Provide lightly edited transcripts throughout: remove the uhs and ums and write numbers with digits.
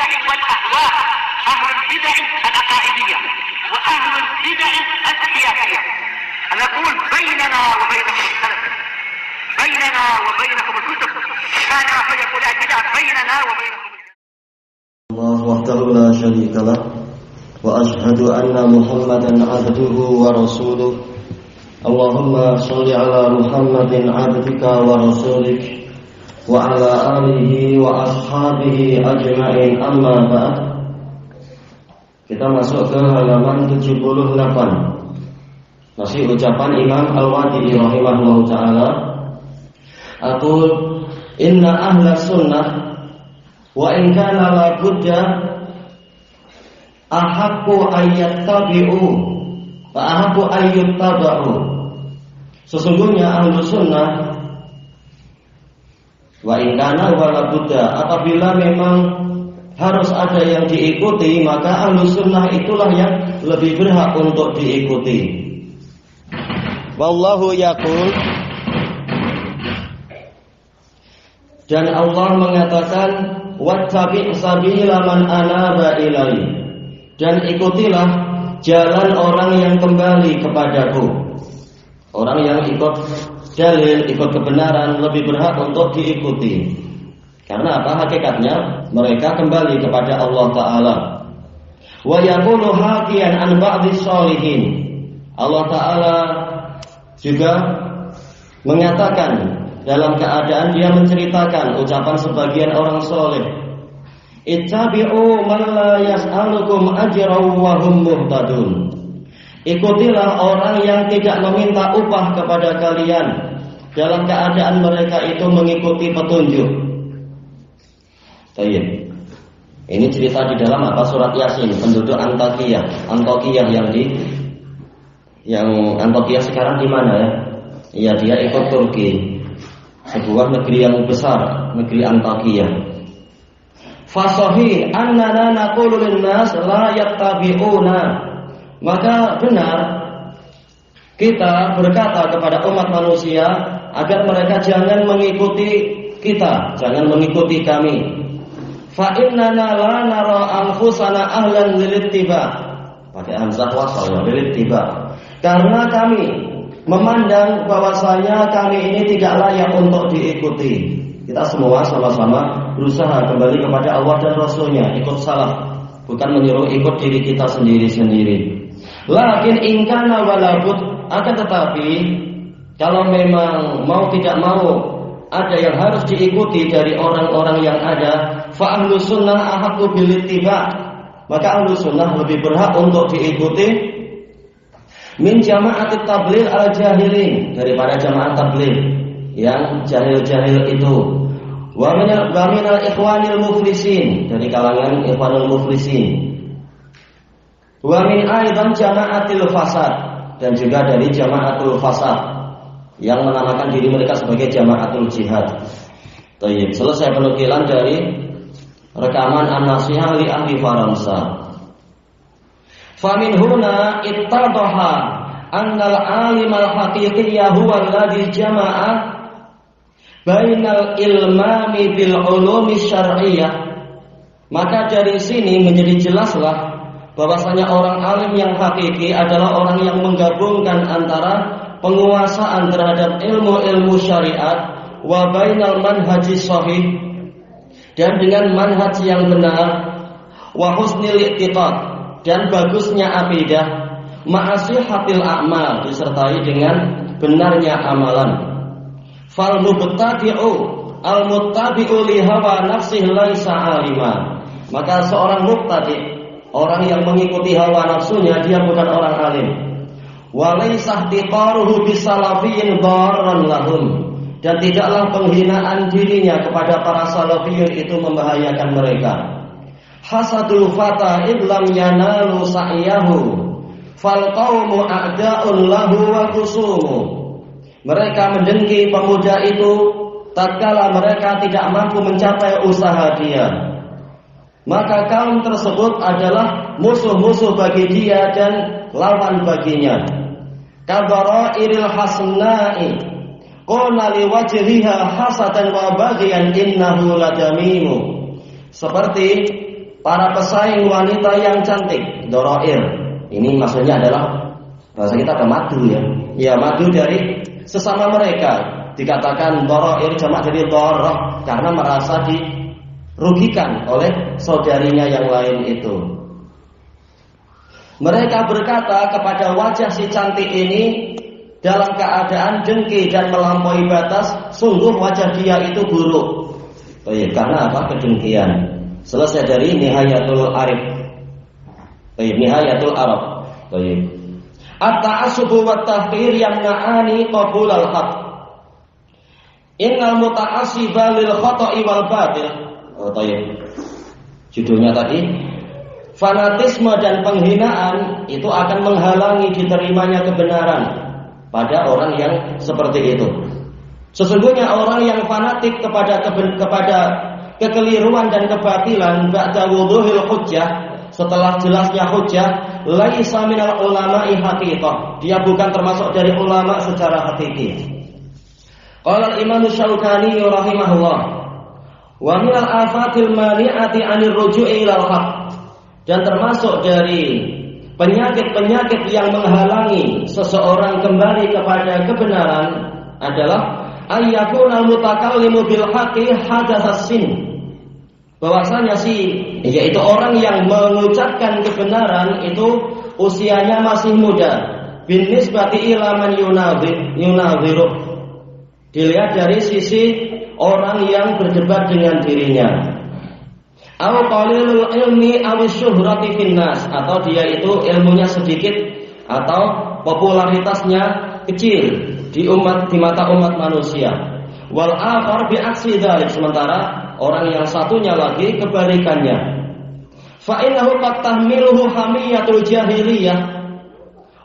البدع والأهواء، أهل البدع العقائدية وأهل البدع السياسية. نقول بيننا وبينكم السلف، بيننا وبينكم الكتب، كان فيقول البدع بيننا وبينكم. الله وحده لا شريك له وأشهد أن محمدا عبده ورسوله. اللهم صل على محمد عبدك ورسولك وعلى آله وأصحابه أجمعين. Amma ba'd. Kita masuk ke halaman 78. Masih ucapan Imam Al-Wadi'i rahimahullahu ta'ala. Aqul inna ahla sunnah wa in kana la budda ahaqqu ayyattabi'u wa ahaqqu ayyuttaba'u. Sesungguhnya ahlu sunnah wa in kana wa la budda, apabila memang harus ada yang diikuti, maka ahlu sunnah itulah yang lebih berhak untuk diikuti. Wallahu yaqul, dan Allah mengatakan wattabi' sabila man anaba ilai, dan ikutilah jalan orang yang kembali kepadaku. Orang yang ikut dalil, ikut kebenaran lebih berhak untuk diikuti. Karena apa? Hakikatnya mereka kembali kepada Allah Ta'ala. Wa yaqulu hakiyan an ba'dhi sholihin, Allah Ta'ala juga mengatakan dalam keadaan dia menceritakan ucapan sebagian orang soleh, ittabi'u man la yas'alukum ajran wa hum muhtadun. Ikutilah orang yang tidak meminta upah kepada kalian dalam keadaan mereka itu mengikuti petunjuk. Baik. Ini cerita di dalam apa? Surat Yasin, penduduk Antakya yang Antakya sekarang di mana ya? Iya, dia ikut Turki, sebuah negeri yang besar, negeri Antakya. Fasohi annana naqulu lin-nas la yattabi'una. Maka benar kita berkata kepada umat manusia agar mereka jangan mengikuti kita, jangan mengikuti kami. Fa innana la nara anfusana ahlan lilittiba. Pakai hamzah wasal ya, lilittiba. Karena kami memandang bahwasanya kami ini tidak layak untuk diikuti. Kita semua sama-sama berusaha kembali kepada Allah dan Rasulnya, ikut salaf, bukan menyuruh ikut diri kita sendiri-sendiri. Lakin ingkana walabud, akan tetapi kalau memang mau tidak mau ada yang harus diikuti dari orang-orang yang ada, fa ahlu sunnah ahaqqu bil ittiba, maka ahlu sunnah lebih berhak untuk diikuti min jama'atit tabligh al jahilin, daripada jamaah tabligh yang jahil-jahil itu, wa minal ikhwanil muflisin, dari kalangan ikhwanul muflisin, wa min aidan jama'atil fasad, dan juga dari jama'atul fasad yang menamakan diri mereka sebagai jama'atul jihad. Baik, selesai penukilan dari rekaman An-Nasihah li ahli Faransa. Famin huna ittadaha annal alimal haqiqiyya huwa alladhi jama'a bainal ilmami bil ulumi syar'iyyah. Maka dari sini menjadi jelaslah bahwasanya orang alim yang hakiki adalah orang yang menggabungkan antara penguasaan terhadap ilmu-ilmu syariat wa bainal manhaji sahih, dan dengan manhaj yang benar, wa husnil i'tiqad, dan bagusnya akidah, ma'asihatil a'mal, disertai dengan benarnya amalan. Fal mubtadi'u al muttabi'u li hawa nafsihi laisa alima. Maka seorang mubtadi', orang yang mengikuti hawa nafsunya, dia bukan orang alim. Wa laisa ihtiqaruhu bisalafiyyin darran lahum, dan tidaklah penghinaan dirinya kepada para salafiyun itu membahayakan mereka. Hasadul fata idlam yanalu sa'yahu fal qaumu a'da'un lahu wa khusumu. Mereka mendengki pemuda itu tatkala mereka tidak mampu mencapai usaha dia, maka kaum tersebut adalah musuh-musuh bagi dia dan lawan baginya. Kabarairil hasna'i qulna liwajhiha hasadan wa baghiyan innahu ladamimu. Seperti para pesaing wanita yang cantik, doroir. Ini maksudnya adalah bahasa kita ada madu ya. Ya, madu dari sesama mereka. Dikatakan doroir jamak dari doroh karena merasa dirugikan oleh saudarinya yang lain itu. Mereka berkata kepada wajah si cantik ini dalam keadaan dengki dan melampaui batas, sungguh wajah dia itu buruk. Karena apa? Kedengkian. Selesai dari Nihayatul Arif. Nihayatul Arab. At-ta'assubu wa tahqir yamna'ani qabulal haq. Innal muta'assiba lil khata'i wal batil. Judulnya tadi, fanatisme dan penghinaan itu akan menghalangi diterimanya kebenaran pada orang yang seperti itu. Sesungguhnya orang yang fanatik kepada kekeliruan dan kebatilan ba'da wuduhil hujjah, setelah jelasnya hujjah, laisa minal ulama'i haqiqah, dia bukan termasuk dari ulama secara hakiki. Qala al-Imam Syaukani rahimahullah, wa minal afatil mani'ati 'anil ruju'i ilal haq, dan termasuk dari penyakit-penyakit yang menghalangi seseorang kembali kepada kebenaran adalah ayyakuna al-mutakallimu bil haqqi hadatsas sin, bahwasanya yaitu orang yang mengucapkan kebenaran itu usianya masih muda, bin nisbati ila man yunadhiru, dilihat dari sisi orang yang berdebat dengan dirinya. Aw qalilul ilmi aw syuhrati finnas, atau dia itu ilmunya sedikit atau popularitasnya kecil di mata umat manusia. Wal akhar bi aksi dzalik, sementara orang yang satunya lagi kebalikannya. Fa innahu qad tahmiluhu hamiyatul jahiliyah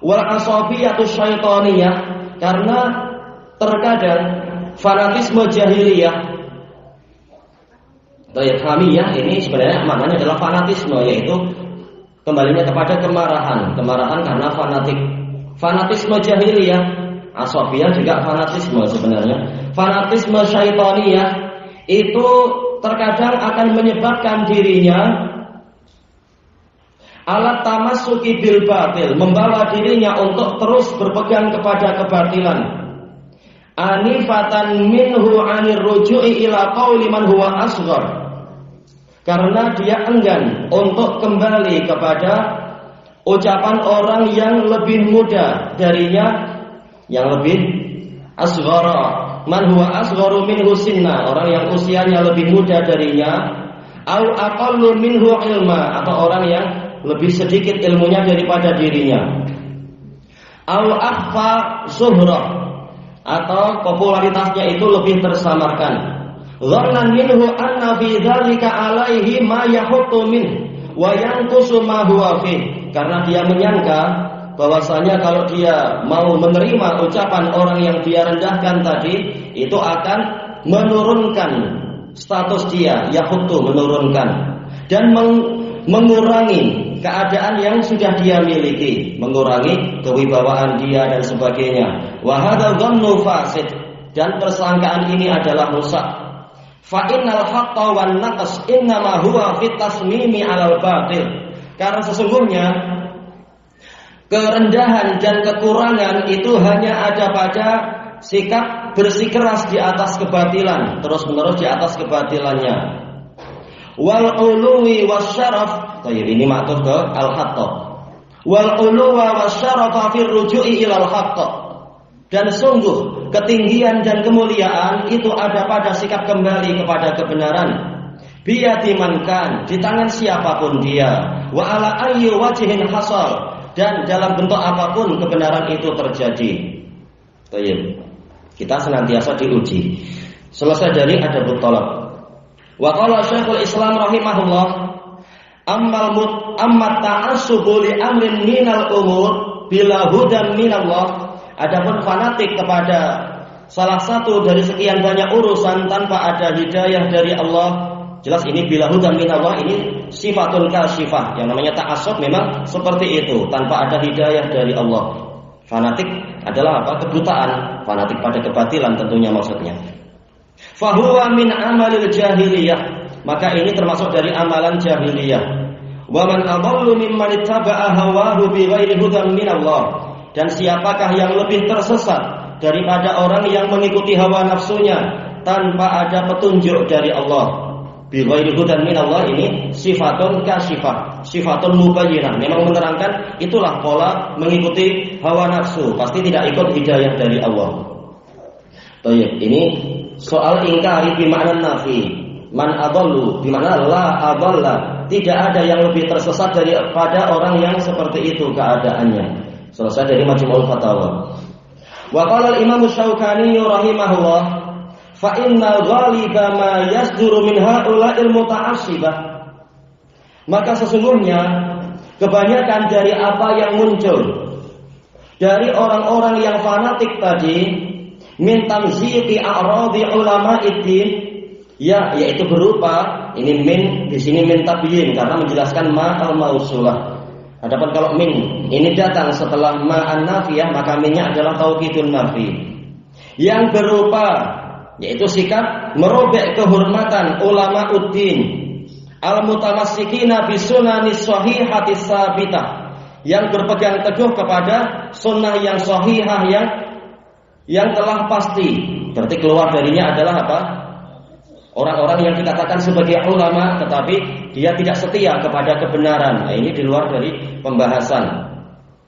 wal asabiyatus syaitaniyah, karena terkadang fanatisme jahiliyah, hamiyah ini sebenarnya maknanya adalah fanatisme, yaitu kembalinya kepada kemarahan karena fanatik. Fanatisme jahiliyah, asabiyah juga fanatisme sebenarnya. Fanatisme syaitaniyah itu terkadang akan menyebabkan dirinya alat tamassuki bil batil, membawa dirinya untuk terus berpegang kepada kebatilan. Anifatan minhu 'anir ruju'i ila qauli man huwa asghar, karena dia enggan untuk kembali kepada ucapan orang yang lebih muda darinya, yang lebih asghara, man huwa asgharu minhu sinna, orang yang usianya lebih muda darinya, au aqallu minhu ilma, atau orang yang lebih sedikit ilmunya daripada dirinya, au akhfa zuhrah, atau popularitasnya itu lebih tersamarkan. Dhannan minhu anna fi dzalika alaihi ma yahuttu min wa yanqusu ma huwa fi, karena dia menyangka bahwasanya kalau dia mau menerima ucapan orang yang dia rendahkan tadi, itu akan menurunkan status dia, yahuttu, menurunkan, dan mengurangi keadaan yang sudah dia miliki, mengurangi kewibawaan dia dan sebagainya. Wa hadza dhannu fasid, dan persangkaan ini adalah rusak. Fa innal haqqa wan naqs innama huwa fit tasmimi 'alal batil, karena sesungguhnya kerendahan dan kekurangan itu hanya ada pada sikap bersikeras di atas kebatilan, terus-menerus di atas kebatilannya. Wal uluwi wasyaraf, ini maksud ke al-haqq. Wal uluwa wasyarafa fir ruju'i ilal haqq, dan sungguh ketinggian dan kemuliaan itu ada pada sikap kembali kepada kebenaran. Biyadi man kan, di tangan siapapun dia, wa ala ayyi wajhin hasal, dan dalam bentuk apapun kebenaran itu terjadi. Kita senantiasa diuji. Selesai dari adabut talab. Wa qala Syekhul Islam rahimahullah, ammat ta'assubu li amrin minal umur bila hudan minallah, adapun fanatik kepada salah satu dari sekian banyak urusan tanpa ada hidayah dari Allah, jelas ini bila hudan minallah, ini sifatun kasyifah. Yang namanya ta'assub memang seperti itu, tanpa ada hidayah dari Allah. Fanatik adalah apa? Kebutaan, fanatik pada kebatilan tentunya maksudnya. Fahuwa min amalil jahiliyah, maka ini termasuk dari amalan jahiliyah. Wa man adallu mimman ittaba'a hawahu bighairi hudan minallah. Dan siapakah yang lebih tersesat daripada orang yang mengikuti hawa nafsunya tanpa ada petunjuk dari Allah. Bighairi hudan minallah ini sifatun kasyifah, sifatun mubayyinah. Memang menerangkan itulah pola mengikuti hawa nafsu, pasti tidak ikut hidayah dari Allah. Baik, ini soal ingkari bimakna nafi. Man adallu bimakna la adalla. Tidak ada yang lebih tersesat daripada orang yang seperti itu keadaannya. Selesai dari Majmu'ul Fatawa. Wa qala al-Imam Syaukani rahimahullah, fa inna ghaliba ma yasduru min haula'il muta'assibah. Maka sesungguhnya kebanyakan dari apa yang muncul dari orang-orang yang fanatik tadi min tamziqi a'radi ulama'id din, ya, yaitu berupa ini min di sini min tabyin karena menjelaskan ma al-mausulah. Adapun kalau min ini datang setelah ma an-nafiyah, maka minnya adalah taukidun nafi. Yang berupa yaitu sikap merobek kehormatan ulama uddin al-mutamassikina bi sunanis shahihatis sabitah, yang berpegang teguh kepada sunnah yang sahihah yang telah pasti. Berarti keluar darinya adalah apa? Orang-orang yang dikatakan sebagai ulama tetapi dia tidak setia kepada kebenaran. Nah, ini di luar dari pembahasan.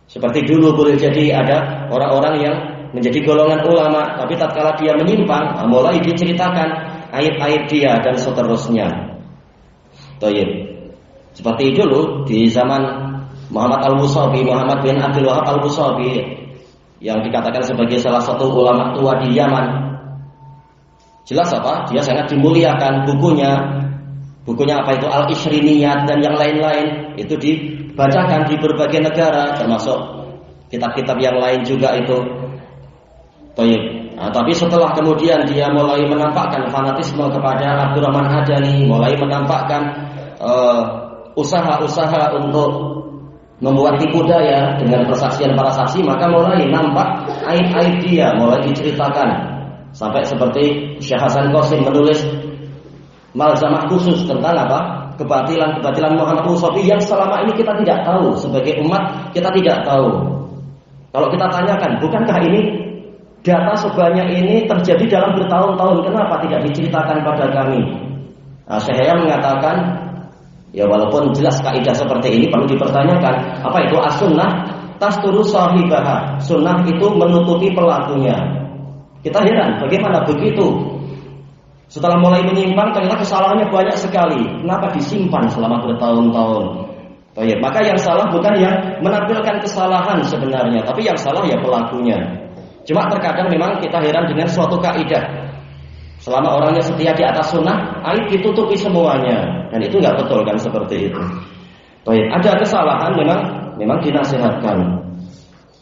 Seperti dulu boleh jadi ada orang-orang yang menjadi golongan ulama tapi tatkala dia menyimpang, mulai diceritakan aib-aib dia dan seterusnya. Thayyib. Seperti dulu di zaman Muhammad Al-Musabi, Muhammad bin Abdul Wahab Al-Musabi, yang dikatakan sebagai salah satu ulama tua di Yaman. Jelas apa? Dia sangat dimuliakan, bukunya apa itu Al-Ishriniyat dan yang lain-lain itu dibacakan di berbagai negara, termasuk kitab-kitab yang lain juga itu. Nah, tapi setelah kemudian dia mulai menampakkan fanatisme kepada Abdurrahman Adani, mulai menampakkan usaha-usaha untuk membuat tipu daya dengan persaksian para saksi, maka mulai nampak aib-aib dia, mulai diceritakan. Sampai seperti Syekh Hasan Qasim menulis malzamah khusus tentang apa? Kebatilan Muhammad Musafi yang selama ini kita tidak tahu, sebagai umat kita tidak tahu. Kalau kita tanyakan, bukankah ini data sebanyak ini terjadi dalam bertahun-tahun, kenapa tidak diceritakan pada kami? Nah, Syekh Yahya mengatakan, ya walaupun jelas kaidah seperti ini perlu dipertanyakan. Apa itu as-sunnah? Tasturu sahibaha. Sunnah itu menutupi pelakunya. Kita heran, bagaimana begitu? Setelah mulai menyimpang, ternyata kesalahannya banyak sekali. Kenapa disimpan selama bertahun-tahun? Baik, maka yang salah bukan yang menampilkan kesalahan sebenarnya, tapi yang salah ya pelakunya. Cuma terkadang memang kita heran dengan suatu kaidah. Selama orangnya setia di atas sunnah, aib ditutupi semuanya, dan itu nggak betul kan seperti itu. Baik, ada kesalahan memang dinasihatkan.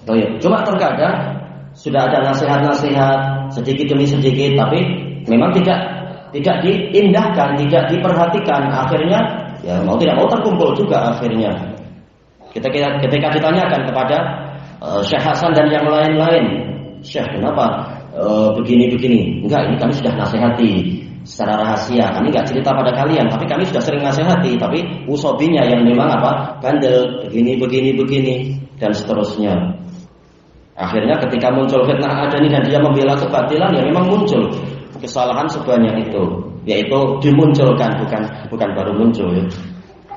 Baik, cuma terkadang sudah ada nasihat-nasihat sedikit demi sedikit, tapi memang tidak diindahkan, tidak diperhatikan. Akhirnya ya mau tidak mau terkumpul juga akhirnya. Ketika ditanyakan kepada Syekh Hasan dan yang lain-lain, Syekh kenapa begini-begini? Enggak, ini kami sudah nasihati secara rahasia. Kami enggak cerita pada kalian, tapi kami sudah sering nasihati. Tapi musobinya yang memang apa? Bandel, begini dan seterusnya. Akhirnya ketika muncul fitnah Adani dan dia membela kebatilan, ya memang muncul kesalahan sebanyak itu, yaitu dimunculkan, bukan baru muncul ya.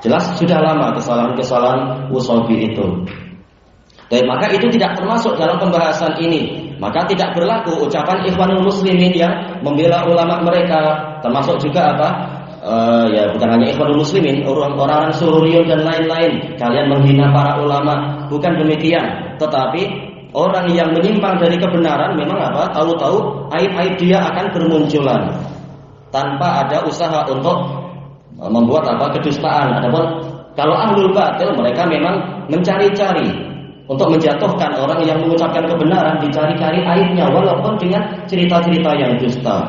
Jelas sudah lama kesalahan Musabi itu. Dan maka itu tidak termasuk dalam pembahasan ini. Maka tidak berlaku ucapan Ikhwanul Muslimin yang membela ulama mereka, termasuk juga apa? Ya bukan hanya Ikhwanul Muslimin, orang-orang Sururiyun dan lain-lain. Kalian menghina para ulama, bukan demikian. Tetapi orang yang menyimpang dari kebenaran memang apa? Tahu-tahu aib-aib dia akan bermunculan tanpa ada usaha untuk membuat apa? Kedustaan. Adapun kalau ahlul batil, mereka memang mencari-cari untuk menjatuhkan orang yang mengucapkan kebenaran, dicari-cari aibnya walaupun dengan cerita-cerita yang dusta.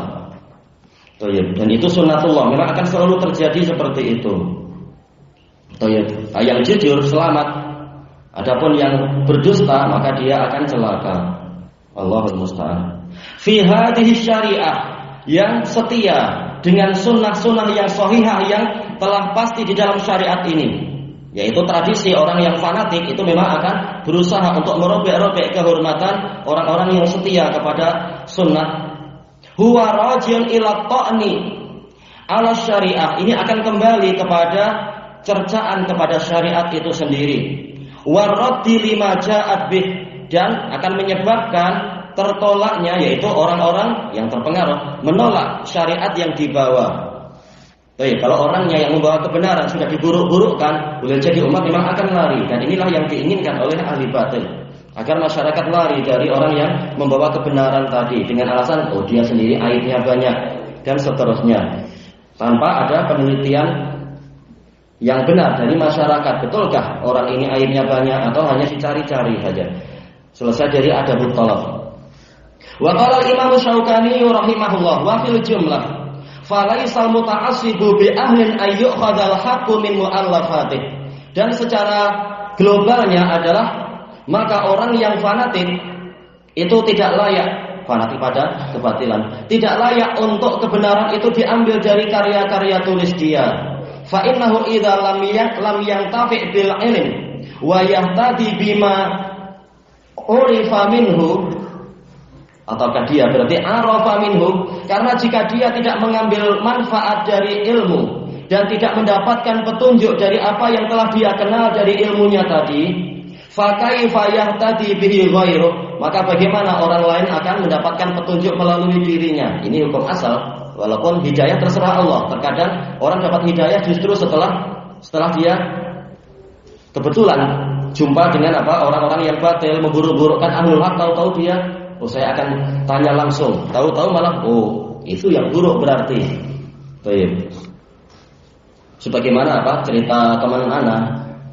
Dan itu sunnatullah, memang akan selalu terjadi seperti itu. Yang jujur selamat. Adapun yang berdusta maka dia akan celaka. Allahul musta'an. Fi hadhihi syariah, yang setia dengan sunnah-sunnah yang sahihah yang telah pasti di dalam syariat ini. Yaitu tradisi orang yang fanatik itu memang akan berusaha untuk merobek-robek kehormatan orang-orang yang setia kepada sunnah. Huwa rajin ila ta'ni ala syariah, ini akan kembali kepada cercaan kepada syariat itu sendiri. Wa raddi lima ja'at bih, dan akan menyebabkan tertolaknya, yaitu orang-orang yang terpengaruh menolak syariat yang dibawa. Kalau orangnya yang membawa kebenaran sudah diburuk-burukkan, boleh jadi umat memang akan lari, dan inilah yang diinginkan oleh ahli batil, agar masyarakat lari dari orang yang membawa kebenaran tadi dengan alasan dia sendiri aibnya banyak dan seterusnya, tanpa ada penelitian yang benar dari masyarakat. Betulkah orang ini aibnya banyak atau hanya dicari-cari saja? Selesai dari adabut talab. Wa qala al-Imam Syaukani rahimahullah wa fil jumlah falaisal muta'assibu bi ahlin ayyukhadzal haqqu min mu'allafatih. Dan secara globalnya adalah maka orang yang fanatik itu tidak layak, fanatik pada kebatilan, tidak layak untuk kebenaran itu diambil dari karya-karya tulis dia. Fa innahu idza lam yantafi bil ilm wa yahtadi bima urifa minhu, ataukah dia berarti arafa minhu, karena jika dia tidak mengambil manfaat dari ilmu dan tidak mendapatkan petunjuk dari apa yang telah dia kenal dari ilmunya tadi, fa kaifa yahtadi bihi ghairu, maka bagaimana orang lain akan mendapatkan petunjuk melalui dirinya. Ini hukum asal, walaupun hidayah terserah Allah. Terkadang orang dapat hidayah justru setelah dia kebetulan jumpa dengan orang-orang yang batil, memburu-burukan ahlul haq, tahu-tahu dia saya akan tanya langsung, tahu-tahu malah itu yang buruk berarti. Baik. Sebagaimana cerita teman ana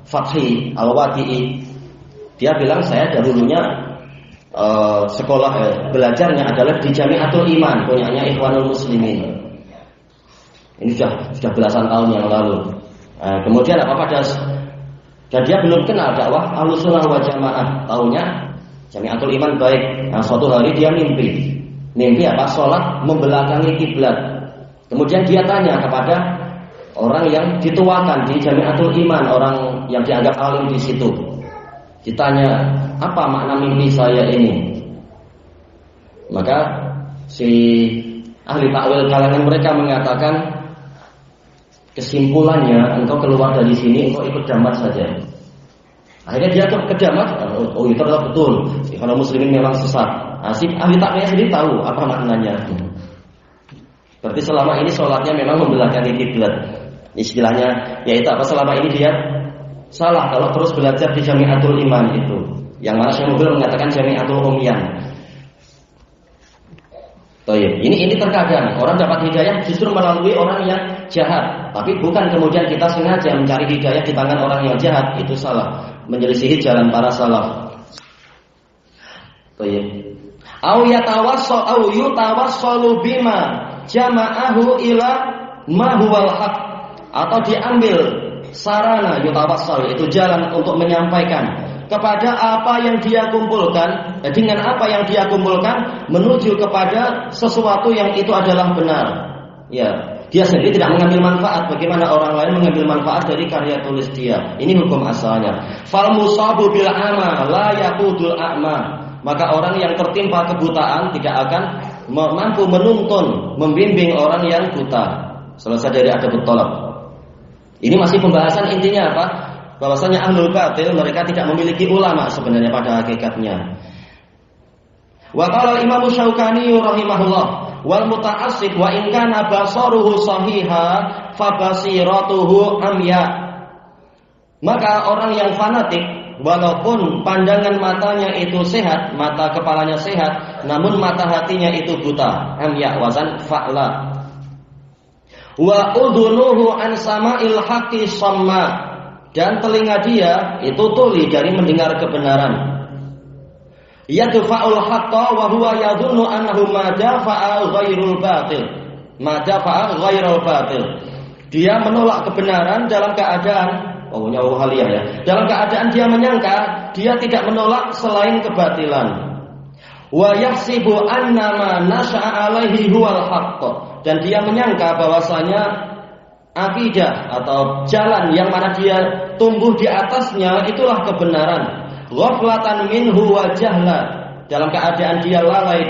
Fathi Al-Wadi'i, dia bilang saya dahulunya sekolah belajarnya adalah di Jami'atul Iman, punyanya Ikhwanul Muslimin. Ini sudah belasan tahun yang lalu. Kemudian dan dia belum kenal dakwah Ahlussunnah wal Jamaah, taunya Jami'atul Iman baik. Suatu hari dia mimpi sholat membelakangi kiblat. Kemudian dia tanya kepada orang yang dituakan di Jami'atul Iman, orang yang dianggap alim di situ. Ditanya, apa makna mimpi saya ini? Maka si ahli takwil kalangan mereka mengatakan, kesimpulannya engkau keluar dari sini, engkau ikut damat saja. Akhirnya dia ke damat, itu adalah betul, kalau muslimin memang sesat. Si ahli takwil sendiri tahu apa maknanya. Berarti selama ini sholatnya memang membelakangi kiblat. Istilahnya yaitu selama ini dia salah kalau terus belajar di Jami'atul Iman itu. Yang mana Syekh Mubil mengatakan Jami'atul Umyan. Ini terkadang orang dapat hidayah justru melalui orang yang jahat, tapi bukan kemudian kita sengaja mencari hidayah di tangan orang yang jahat, itu salah, menyelisihi jalan para salaf. Au yatawassalu bima jama'ahu ila ma huwal haq, atau diambil sarana yutawassal, itu jalan untuk menyampaikan kepada apa yang dia kumpulkan, dengan apa yang dia kumpulkan menuju kepada sesuatu yang itu adalah benar. Ya, dia sendiri tidak mengambil manfaat, bagaimana orang lain mengambil manfaat dari karya tulis dia. Ini hukum asalnya. Fal musabu bil ama la yaqudul a'ma, maka orang yang tertimpa kebutaan tidak akan mampu menuntun, membimbing orang yang buta. Selesai dari adabut talab. Ini masih pembahasan, intinya apa? Bahwasanya ahlul batil mereka tidak memiliki ulama sebenarnya pada hakikatnya. Wa qala Imam Syaukani rahimahullah, wal muta'assib wa in kana basaruhu sahiha fa basiratuhu amya. Maka orang yang fanatik walaupun pandangan matanya itu sehat, mata kepalanya sehat, namun mata hatinya itu buta. Amya wazan fa'la. Wa udhunuhu an sama'il haqqi samma, dan telinga dia itu tuli dari mendengar kebenaran. Yadfa'ul haqqa wa huwa yadhunnu annahu ma dafa'a ghairul batil. Ma dafa'a ghairul batil. Dia menolak kebenaran dalam keadaan dalam keadaan dia menyangka dia tidak menolak selain kebatilan. Wa yahsibu anna ma nasha'a alaihi huwal haqq, dan dia menyangka bahwasanya akidah atau jalan yang mana dia tumbuh di atasnya itulah kebenaran. Ghaflatan minhu wa jahla, dalam keadaan dia lalai,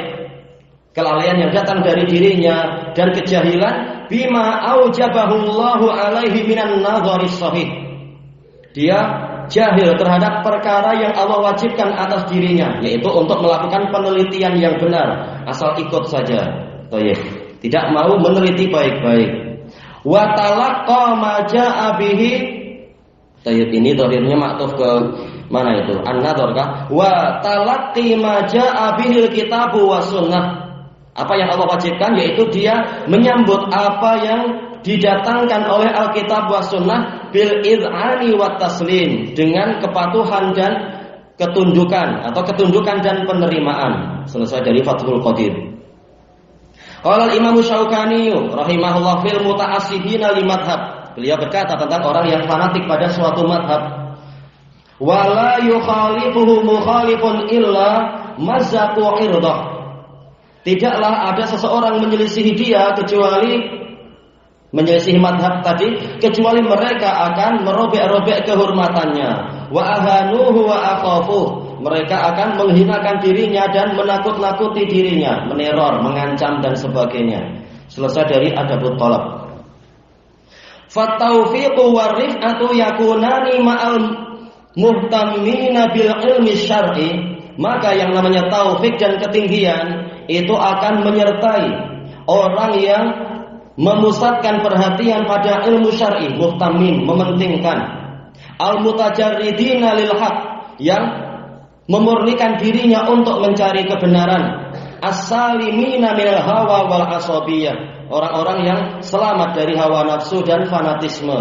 kelalaian yang datang dari dirinya dan kejahilan, bima aujabahullahu alaihi minan nadhari sahih. Dia jahil terhadap perkara yang Allah wajibkan atas dirinya, yaitu untuk melakukan penelitian yang benar, asal ikut saja. Tidak mau meneliti baik-baik. Wa talaqqa ma jaa bihi. Ini dhamirnya maktuf ke mana itu? An-nadhar kah? Wa talaqqi ma jaa bihil kitabu was sunnah. Apa yang Allah wajibkan yaitu dia menyambut apa yang didatangkan oleh Alkitab was sunnah bil iz'ani wat taslim, dengan kepatuhan dan ketundukan atau ketundukan dan penerimaan. Selesai dari Fathul Qadir. Qala al-Imam Syaukani rahimahullah fil muta'assibina li madhab. Beliau berkata tentang orang yang fanatik pada suatu madhab. Wala yukhalifuhu mukhalifun illa mazzaqu irdah. Tidaklah ada seseorang menyelisihi dia kecuali menyelisihi madhab tadi, kecuali mereka akan merobek-robek kehormatannya. Wa ahanuhu wa akhafuh. Mereka akan menghinakan dirinya dan menakut-nakuti dirinya, meneror, mengancam dan sebagainya. Selesai dari Adabut Thalab. Fataufiqu warif'atu yakunani ma'al muhtamina bil ilmi syar'i. Maka yang namanya taufik dan ketinggian itu akan menyertai orang yang memusatkan perhatian pada ilmu syar'i, muhtamin, mementingkan. Al-mutajarridina lil haq, yang memurnikan dirinya untuk mencari kebenaran. As-salimina minal hawa wal asabiyah, orang-orang yang selamat dari hawa nafsu dan fanatisme.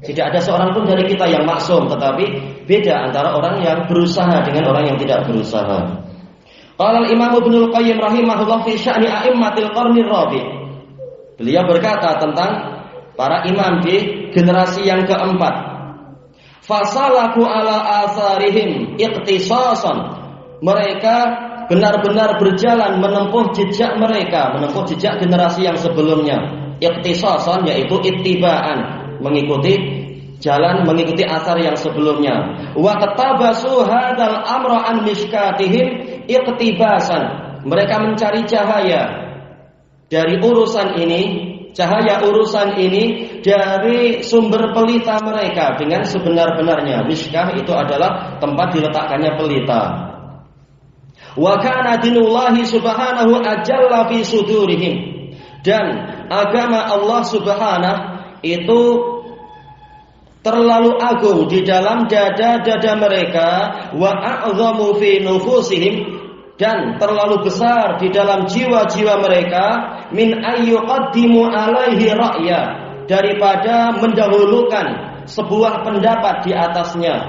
Tidak ada seorang pun dari kita yang maksum, tetapi beda antara orang yang berusaha dengan orang yang tidak berusaha. Qala al-Imam Ibnu Qayyim rahimahullah fi sya'ni a'immatil qarnir rabi'. Beliau berkata tentang para imam di generasi yang keempat. Fasalaku ala atharihim iqtisasan. Mereka benar-benar berjalan menempuh jejak mereka, menempuh jejak generasi yang sebelumnya. Iqtisasan yaitu ittiba'an, mengikuti jalan, mengikuti asar yang sebelumnya. Wa tatabasu hadzal amra an mishkatihim iqtibasan. Mereka mencari cahaya dari urusan ini, cahaya urusan ini dari sumber pelita mereka dengan sebenar-benarnya. Mishkah itu adalah tempat diletakkannya pelita. Wa kana dinullahi subhanahu ajalla fi sudurihim. Dan agama Allah subhanahu itu terlalu agung di dalam dada-dada mereka, wa a'zamu fi nufusihim, dan terlalu besar di dalam jiwa-jiwa mereka, min ayyuqaddimu alaihi ra'ya, daripada mendahulukan sebuah pendapat di atasnya,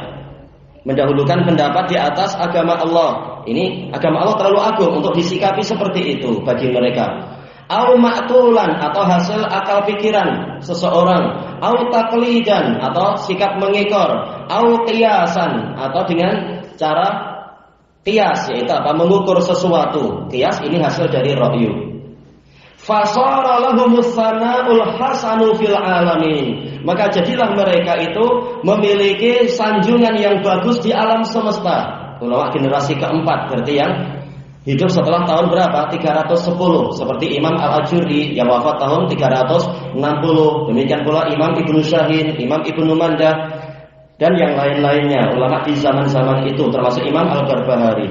mendahulukan pendapat di atas agama Allah. Ini agama Allah terlalu agung untuk disikapi seperti itu bagi mereka. Au ma'tulan, atau hasil akal pikiran seseorang, au taqlidan, atau sikap mengekor, au qiyasan, atau dengan cara qiyas, yaitu apa? Mengukur sesuatu. Qiyas ini hasil dari ra'yu. Fasara lahumus sana'ul hasanu fil alamin. Maka jadilah mereka itu memiliki sanjungan yang bagus di alam semesta. Ulama generasi keempat, berarti yang hidup setelah tahun berapa? 310. Seperti Imam Al-Ajurri yang wafat tahun 360. Demikian pula Imam Ibnu Syahin, Imam Ibnu Mandah, dan yang lain-lainnya ulama di zaman-zaman itu, termasuk Imam Al-Barbahari.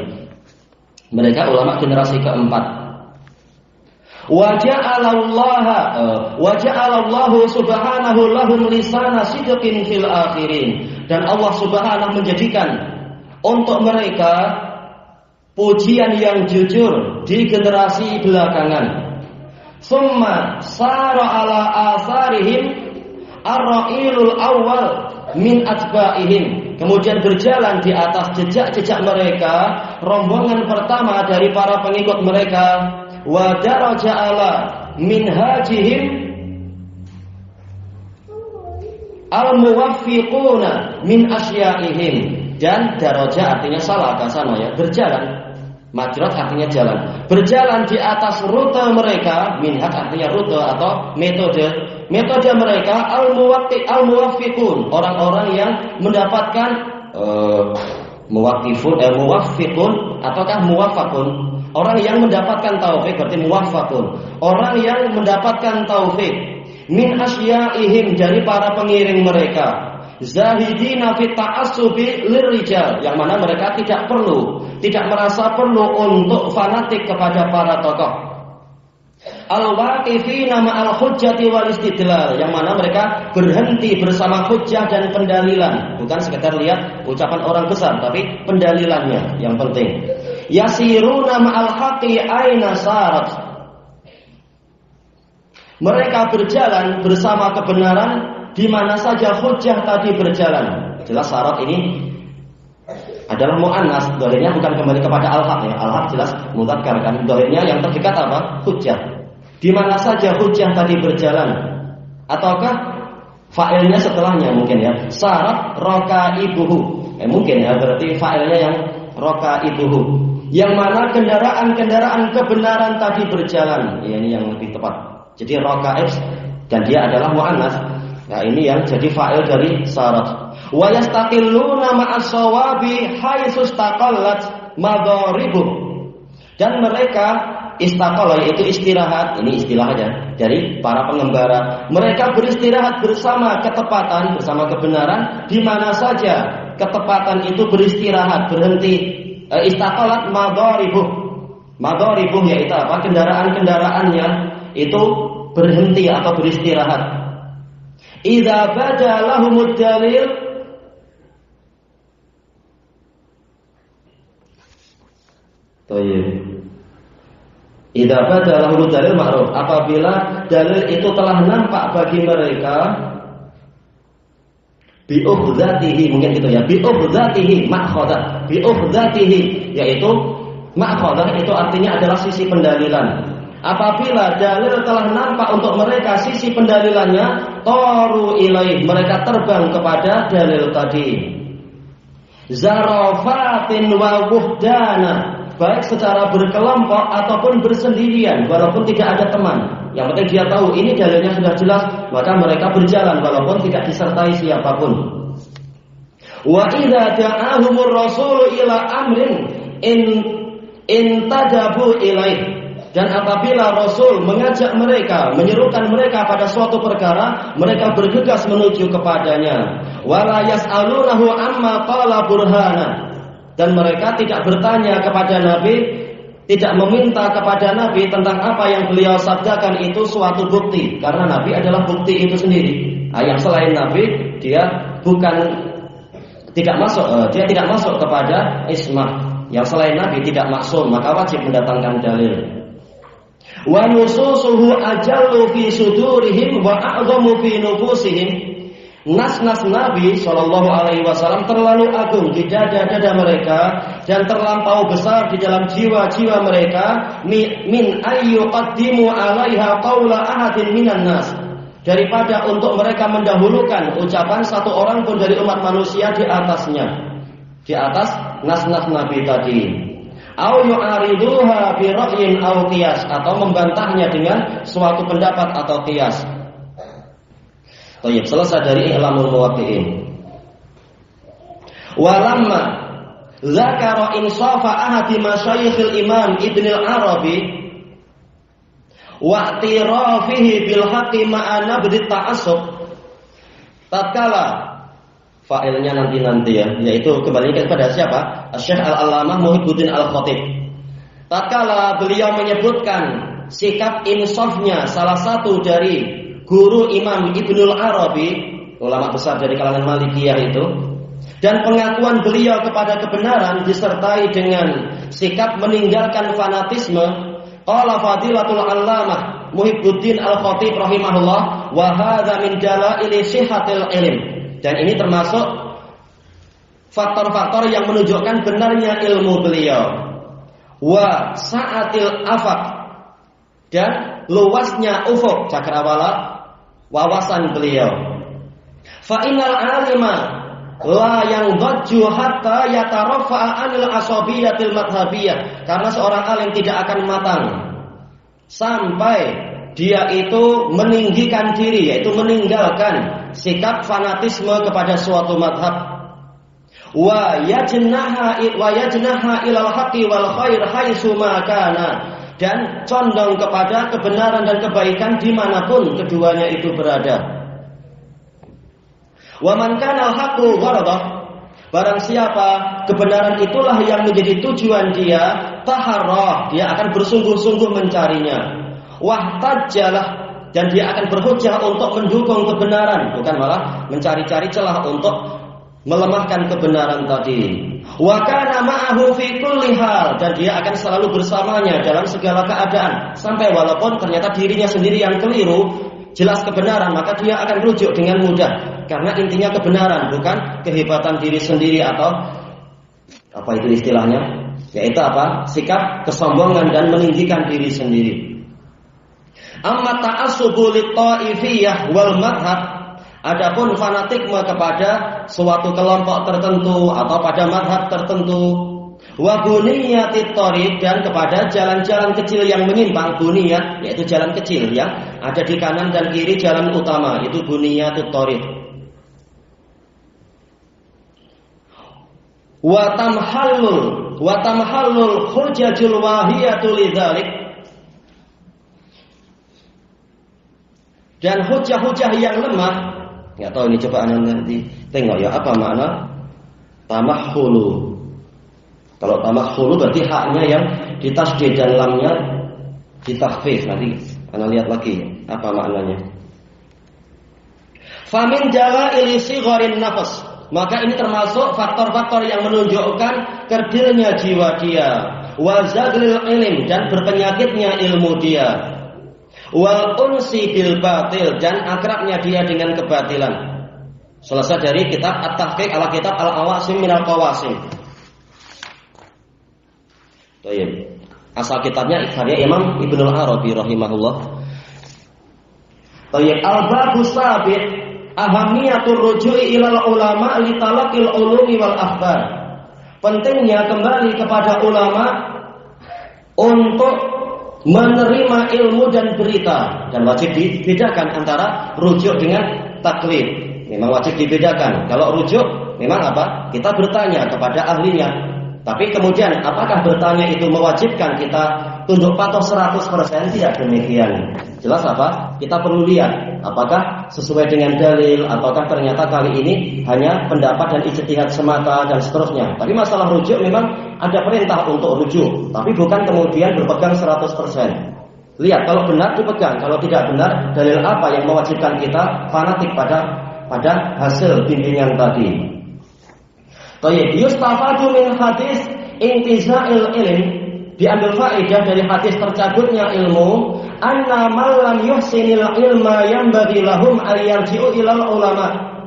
Mereka ulama generasi keempat. Wa ja'alallahu subhanahu lahum lisana sidqin fil akhirin. Dan Allah subhanahu menjadikan untuk mereka pujian yang jujur di generasi belakangan. Summa sara ala atharihim ar-ra'ilul awal min atba'ihim. Kemudian berjalan di atas jejak-jejak mereka rombongan pertama dari para pengikut mereka. Wa daraja ala minhajihim al-muwaffiquna min asyaihim. Dan daraja artinya salah ke sana ya, berjalan. Majrat artinya jalan. Berjalan di atas rute mereka, minhaj artinya rute atau metode. Metode mereka al-muwaffiqun, orang-orang yang mendapatkan muwaffiqun ataukah muwaffaqun. Orang yang mendapatkan taufik berarti muwaffaqun. Orang yang mendapatkan taufik min asyaihim dari para pengiring mereka. Zahidina fi ta'assubi lirijal, yang mana mereka tidak merasa perlu untuk fanatik kepada para tokoh. Al-waqifina ma'al hujjati wal istidlal, yang mana mereka berhenti bersama hujjah dan pendalilan, bukan sekedar lihat ucapan orang besar tapi pendalilannya yang penting. Yasiruna ma'al haqqi aina sarat, mereka berjalan bersama kebenaran di mana saja hujjah tadi berjalan. Jelas syarat ini adalah mu'annas, dohirnya bukan kembali kepada al-haq ya. Al-haq jelas mudzakkar kan, dohirnya yang terdekat apa? Hujjah. Di mana saja hujjah tadi berjalan. Ataukah fa'ilnya setelahnya mungkin ya. Syarat raqaibuhu. Mungkin ya, berarti fa'ilnya yang raqaibuhu. Yang mana kendaraan-kendaraan kebenaran tadi berjalan. Ya, ini yang lebih tepat. Jadi raqaib dan dia adalah mu'annas. Nah, ini yang jadi fa'il dari syarat. Wa yastaqilluna ma'as shawabi haitsu istaqallat madharibuh. Dan mereka istaqalla yaitu istirahat, ini istilah aja dari para pengembara. Mereka beristirahat bersama ketepatan, bersama kebenaran di mana saja ketepatan itu beristirahat, berhenti. Istaqallat madharibuh. Madharibuh yaitu apa? Kendaraan-kendaraannya itu berhenti atau beristirahat. Idza bada lahumud dalil, idza bada lahumud dalil ma'ruf, apabila dalil itu telah nampak bagi mereka bi'uhdatihi, mungkin gitu ya, bi'uhdatihi ma'khadah, bi'uhdatihi yaitu ma'khadah itu artinya adalah sisi pendalilan. Apabila dalil telah nampak untuk mereka sisi pendalilannya, taru ilaih, mereka terbang kepada dalil tadi. Zarafatin wa wuhdana, baik secara berkelompok ataupun bersendirian, walaupun tidak ada teman. Yang penting dia tahu ini dalilnya sudah jelas, maka mereka berjalan walaupun tidak disertai siapapun. Wa idza da'ahumur rasulu ila amrin in tadabu ilaih, dan apabila Rasul mengajak mereka, menyerukan mereka pada suatu perkara, mereka bergegas menuju kepadanya. Wala yas'alunahu amma qala burhana, dan mereka tidak bertanya kepada Nabi, tidak meminta kepada Nabi tentang apa yang beliau sabdakan itu suatu bukti, karena Nabi adalah bukti itu sendiri. Yang selain Nabi dia tidak masuk kepada ismah. Yang selain Nabi tidak maksum, maka wajib mendatangkan dalil. Wa nususuhu ajallu fi sudurihim wa a'zamu fi nufusihim. Nas-nas Nabi sallallahu alaihi wasallam terlalu agung di dada-dada mereka dan terlampau besar di dalam jiwa-jiwa mereka min ayyuqaddimu 'alaiha qaula ahadin minan nas, daripada untuk mereka mendahulukan ucapan satu orang pun dari umat manusia di atasnya, di atas nas-nas Nabi tadi. Au yu'ariduha bi ra'yin aw qiyas, atau membantahnya dengan suatu pendapat atau qiyas. Baik, selesai dari I'lamul Muwaqqi'in. Walamma zakara insafa ahadi masyayikhil Imam Ibn al-Arabi wa i'tirafihi bil haqqi ma'a nabdi ta'assub, tatkala fa'ilnya nanti ya, yaitu kembali kepada siapa? Syekh Al-Allamah Muhibbuddin Al-Khatib. Tatkala beliau menyebutkan sikap insafnya salah satu dari guru Imam Ibnul Arabi, ulama besar dari kalangan Malikiyah itu, dan pengakuan beliau kepada kebenaran disertai dengan sikap meninggalkan fanatisme, qala fadilatul allamah Muhibbuddin Al-Khatib rahimahullah, wa hadza min dalaili sihhatil ilm. Dan ini termasuk faktor-faktor yang menunjukkan benarnya ilmu beliau. Wa sa'atil afaq, dan luasnya ufuk cakrawala wawasan beliau. Fa innal alima la yang dhajju hatta yatarafa'a 'anil asabiyatil madhhabiyah, karena seorang alim tidak akan matang sampai dia itu meninggikan diri, yaitu meninggalkan sikap fanatisme kepada suatu madhab. Wa yajnaha ilal haqqi wal khair haitsu ma kana, dan condong kepada kebenaran dan kebaikan dimanapun keduanya itu berada. Wa man kana al-haqqu gharadah, barang siapa kebenaran itulah yang menjadi tujuan dia, taharrah, dia akan bersungguh-sungguh mencarinya. Wahtajjalah, dan dia akan berhujjah untuk mendukung kebenaran, bukan malah mencari-cari celah untuk melemahkan kebenaran tadi. Wa kana ma'ahu fi kulli hal, dan dia akan selalu bersamanya dalam segala keadaan, sampai walaupun ternyata dirinya sendiri yang keliru, jelas kebenaran, maka dia akan rujuk dengan mudah, karena intinya kebenaran, bukan kehebatan diri sendiri atau apa itu istilahnya, yaitu apa? Sikap kesombongan dan meninggikan diri sendiri. Amma ta'assubu lit-ta'ifiyyah wal madhhab, adapun fanatikme kepada suatu kelompok tertentu atau pada madhab tertentu, wa buniyatit thariq, dan kepada jalan-jalan kecil yang menyimpang. Buniyat yaitu jalan kecil yang ada di kanan dan kiri jalan utama, itu buniyatut thariq. Wa tamhallul hujajul wahiyatu lidzalik, dan hujah-hujah yang lemah. Nggak tahu ini, coba nanti tengok ya apa makna tamahhulu. Kalau tamahhulu berarti haknya yang ditasdid dan lamnya ditakhfif. Nanti ana lihat lagi apa maknanya. Famin jala'ili sigharin nafas, maka ini termasuk faktor-faktor yang menunjukkan kerdilnya jiwa dia, wa zaglil ilm, dan berpenyakitnya ilmu dia, wal unsi bil batil, dan akrabnya dia dengan kebatilan. Selesai dari kitab At-Tahqiq ala kitab Al-Awasim minal Qawasim. Baik. Asal kitabnya karya Imam Ibnu Arabi rahimahullah. Baik, al-babus sabi' ahamiyatur ruju'i ilal ulama li talaqil ulumi wal akhbar. Pentingnya kembali kepada ulama untuk menerima ilmu dan berita, dan wajib dibedakan antara rujuk dengan taklid. Memang wajib dibedakan. Kalau rujuk memang apa? Kita bertanya kepada ahlinya. Tapi kemudian apakah bertanya itu mewajibkan kita tunduk patuh 100%? Tidak demikian. Jelas apa? Kita perlu lihat apakah sesuai dengan dalil, ataukah ternyata kali ini hanya pendapat dan ijtihad semata dan seterusnya. Tapi masalah rujuk memang ada perintah untuk rujuk, tapi bukan kemudian berpegang 100%. Lihat, kalau benar dipegang, kalau tidak benar, dalil apa yang mewajibkan kita fanatik pada hasil bimbingan tadi. Baik, yustafadu min hadis intiza'il ilm, diambil faedah dari hadis tercabutnya ilmu, anna man lam yuhsinil ilma yanbaghi lahum ay yarji'u ilal ulama,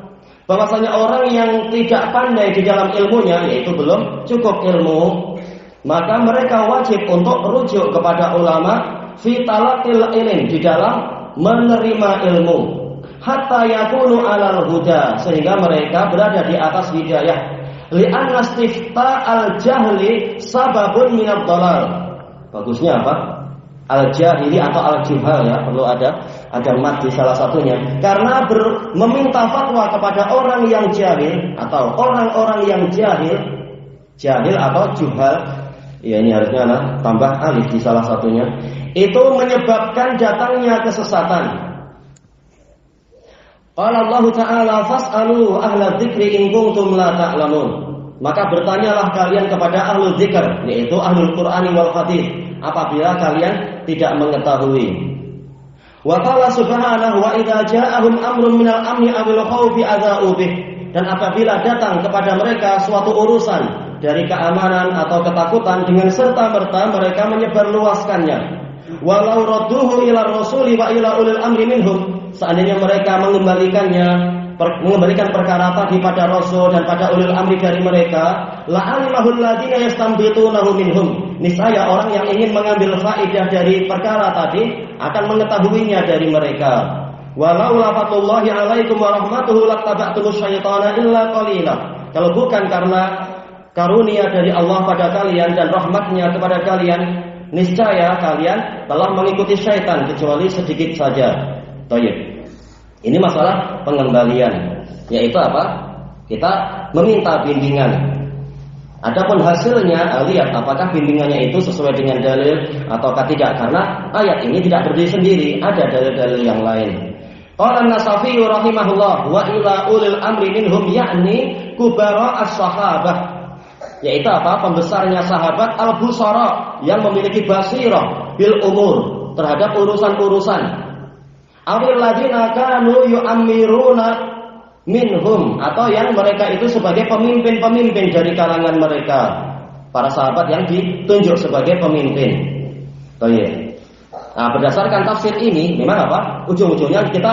bahwasanya orang yang tidak pandai di dalam ilmunya, yaitu belum cukup ilmu, maka mereka wajib untuk rujuk kepada ulama fi talaqil ilm, di dalam menerima ilmu, hatta yakunu alal huda, sehingga mereka berada di atas hidayah. Li'anna istifta al-jahli sababun minad dhalal. Bagusnya apa? Al-jahili atau al-juhal, ya, perlu ada mat di salah satunya. Karena meminta fatwa kepada orang yang jahil atau orang-orang yang jahil atau juhal, ya ini harusnya tambah alif di salah satunya, itu menyebabkan datangnya kesesatan. Qala Allah Ta'ala fas'alu ahla dzikri in kuntum la ta'lamun. Maka bertanyalah kalian kepada ahlu dzikr, yaitu ahlul Qur'ani wal hadis, apabila kalian tidak mengetahui. Wa qala subhanahu wa idza ja'ahum amrun minal amni awil khaufi adza'u bih, dan apabila datang kepada mereka suatu urusan dari keamanan atau ketakutan, dengan serta-merta mereka menyebarluaskannya. Walau radduhu ila rasuli wa ila ulil amri minhum, seandainya mereka mengembalikan perkara tadi pada Rasul dan pada ulil amri dari mereka, la'alimahul ladzina yastanbitunahu minhum, niscaya orang yang ingin mengambil faedah dari perkara tadi akan mengetahuinya dari mereka. Walau la fatullahi 'alaikum wa rahmatuhu lattaba'tumus syaitana illa qalila. Kalau bukan karena karunia dari Allah pada kalian dan rahmatnya kepada kalian, niscaya kalian telah mengikuti syaitan kecuali sedikit saja. Thayyib. Ini masalah pengembalian, yaitu apa? Kita meminta bimbingan. Adapun hasilnya, lihat apakah bimbingannya itu sesuai dengan dalil ataukah tidak, karena ayat ini tidak berdiri sendiri, ada dalil-dalil yang lain. Qala an-Nasafi rahimahullah wa ila ulil amri minhum yakni kubara as-sahabah, yaitu apa? Pembesarnya sahabat al-busara yang memiliki basirah bil umur terhadap urusan-urusan. Awil ladina kanu yu'ammiruna minhum, atau yang mereka itu sebagai pemimpin-pemimpin dari kalangan mereka, para sahabat yang ditunjuk sebagai pemimpin. Nah, berdasarkan tafsir ini memang apa? Ujung-ujungnya kita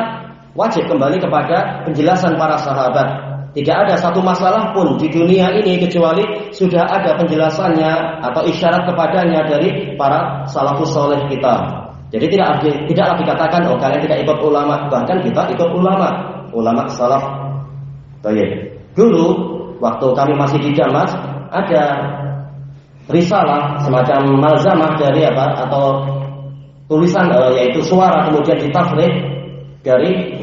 wajib kembali kepada penjelasan para sahabat. Tidak ada satu masalah pun di dunia ini kecuali sudah ada penjelasannya atau isyarat kepadanya dari para salafus saleh kita. Jadi tidaklah dikatakan oh kalian tidak ikut ulama, bahkan kita ikut ulama salaf. Dulu waktu kami masih di Damas ada risalah semacam malzamah dari apa atau tulisan yaitu suara kemudian ditafsir dari